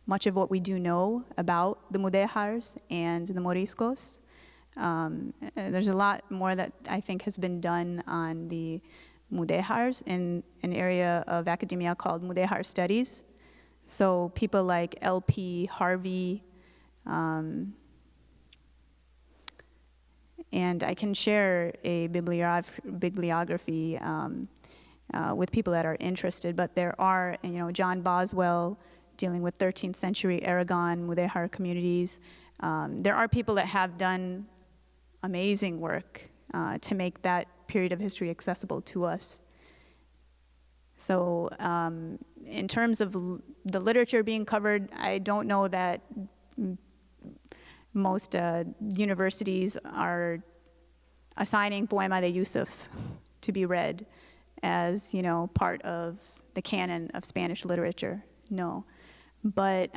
much of what we do know about the Mudejars and the Moriscos. There's a lot more that I think has been done on the Mudejars in an area of academia called Mudejar Studies. So people like L.P. Harvey, and I can share a bibliography with people that are interested, but there are, John Boswell dealing with 13th century Aragon, Mudejar communities. There are people that have done amazing work to make that period of history accessible to us. So in terms of the literature being covered, I don't know that most universities are assigning Poema de Yusuf to be read as, part of the canon of Spanish literature. No. But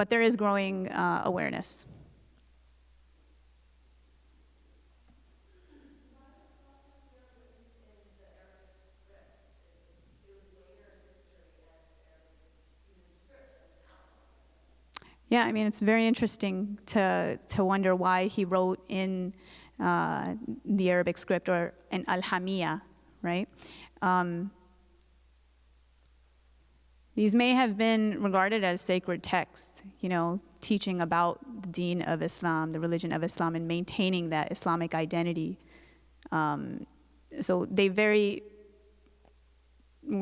there is growing awareness. Yeah, I mean, it's very interesting to wonder why he wrote in the Arabic script, or in Al-Hamiya, right? These may have been regarded as sacred texts, teaching about the deen of Islam, the religion of Islam, and maintaining that Islamic identity. So they were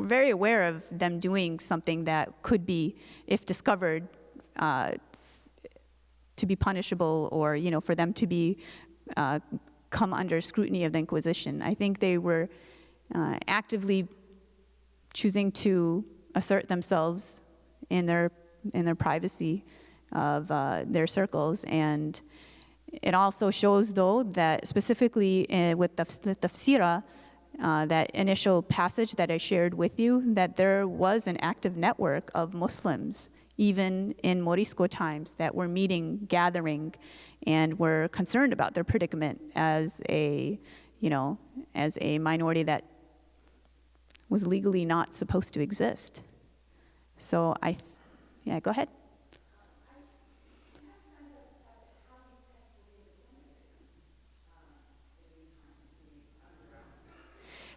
we're very aware of them doing something that could be, if discovered, to be punishable, or for them to be come under scrutiny of the Inquisition. I think they were actively choosing to assert themselves in their privacy of their circles. And it also shows, though, that specifically with the tafsira, that initial passage that I shared with you, that there was an active network of Muslims, even in Morisco times, that were meeting, gathering, and were concerned about their predicament as a minority that was legally not supposed to exist. So yeah, go ahead.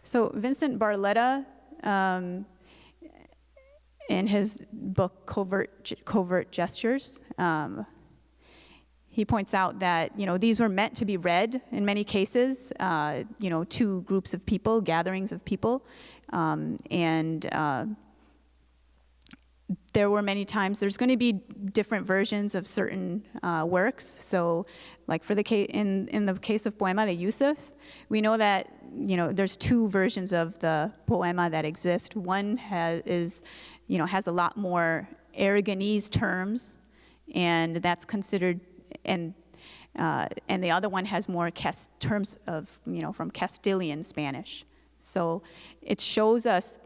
So Vincent Barletta, in his book Covert Gestures, he points out that these were meant to be read in many cases, to groups of people, gatherings of people, and there were many times, there's going to be different versions of certain works. So like in the case of Poema de Yusuf, we know that there's two versions of the Poema that exist. One has a lot more Aragonese terms, and that's considered, and the other one has more terms of from Castilian Spanish. So it shows us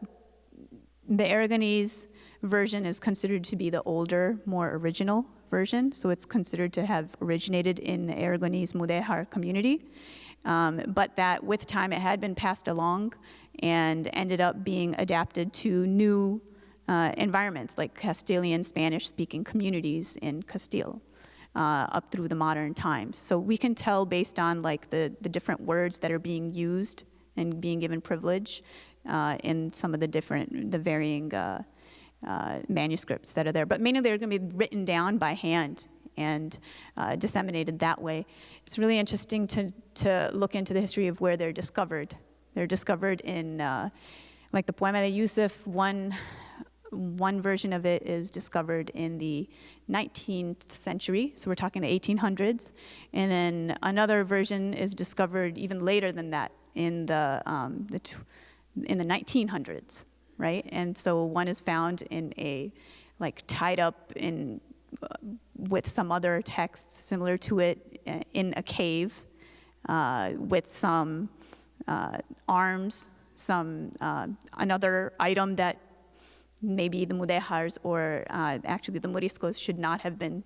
the Aragonese version is considered to be the older, more original version. So it's considered to have originated in the Aragonese Mudejar community. But that with time it had been passed along and ended up being adapted to new environments, like Castilian Spanish-speaking communities in Castile, up through the modern times. So we can tell based on like the different words that are being used and being given privilege in some of the varying manuscripts that are there. But mainly they're going to be written down by hand and disseminated that way. It's really interesting to look into the history of where they're discovered. They're discovered in, like the Poema de Yusuf, one version of it is discovered in the 19th century, so we're talking the 1800s, and then another version is discovered even later than that in the 1900s, right? And so one is found in tied up in with some other texts similar to it in a cave with some arms, another item that maybe the Mudejars or actually the Moriscos should not have been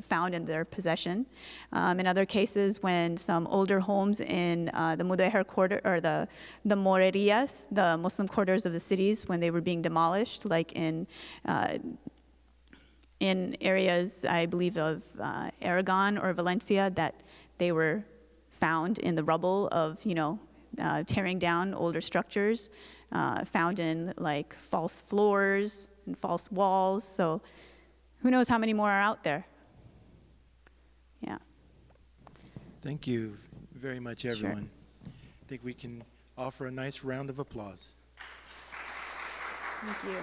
found in their possession. In other cases, when some older homes in the Mudejar quarter, or the Morerias, the Muslim quarters of the cities, when they were being demolished, like in areas, I believe, of Aragon or Valencia, that they were found in the rubble of, tearing down older structures, found in like false floors and false walls. So who knows how many more are out there? Yeah. Thank you very much, everyone. Sure. I think we can offer a nice round of applause. Thank you.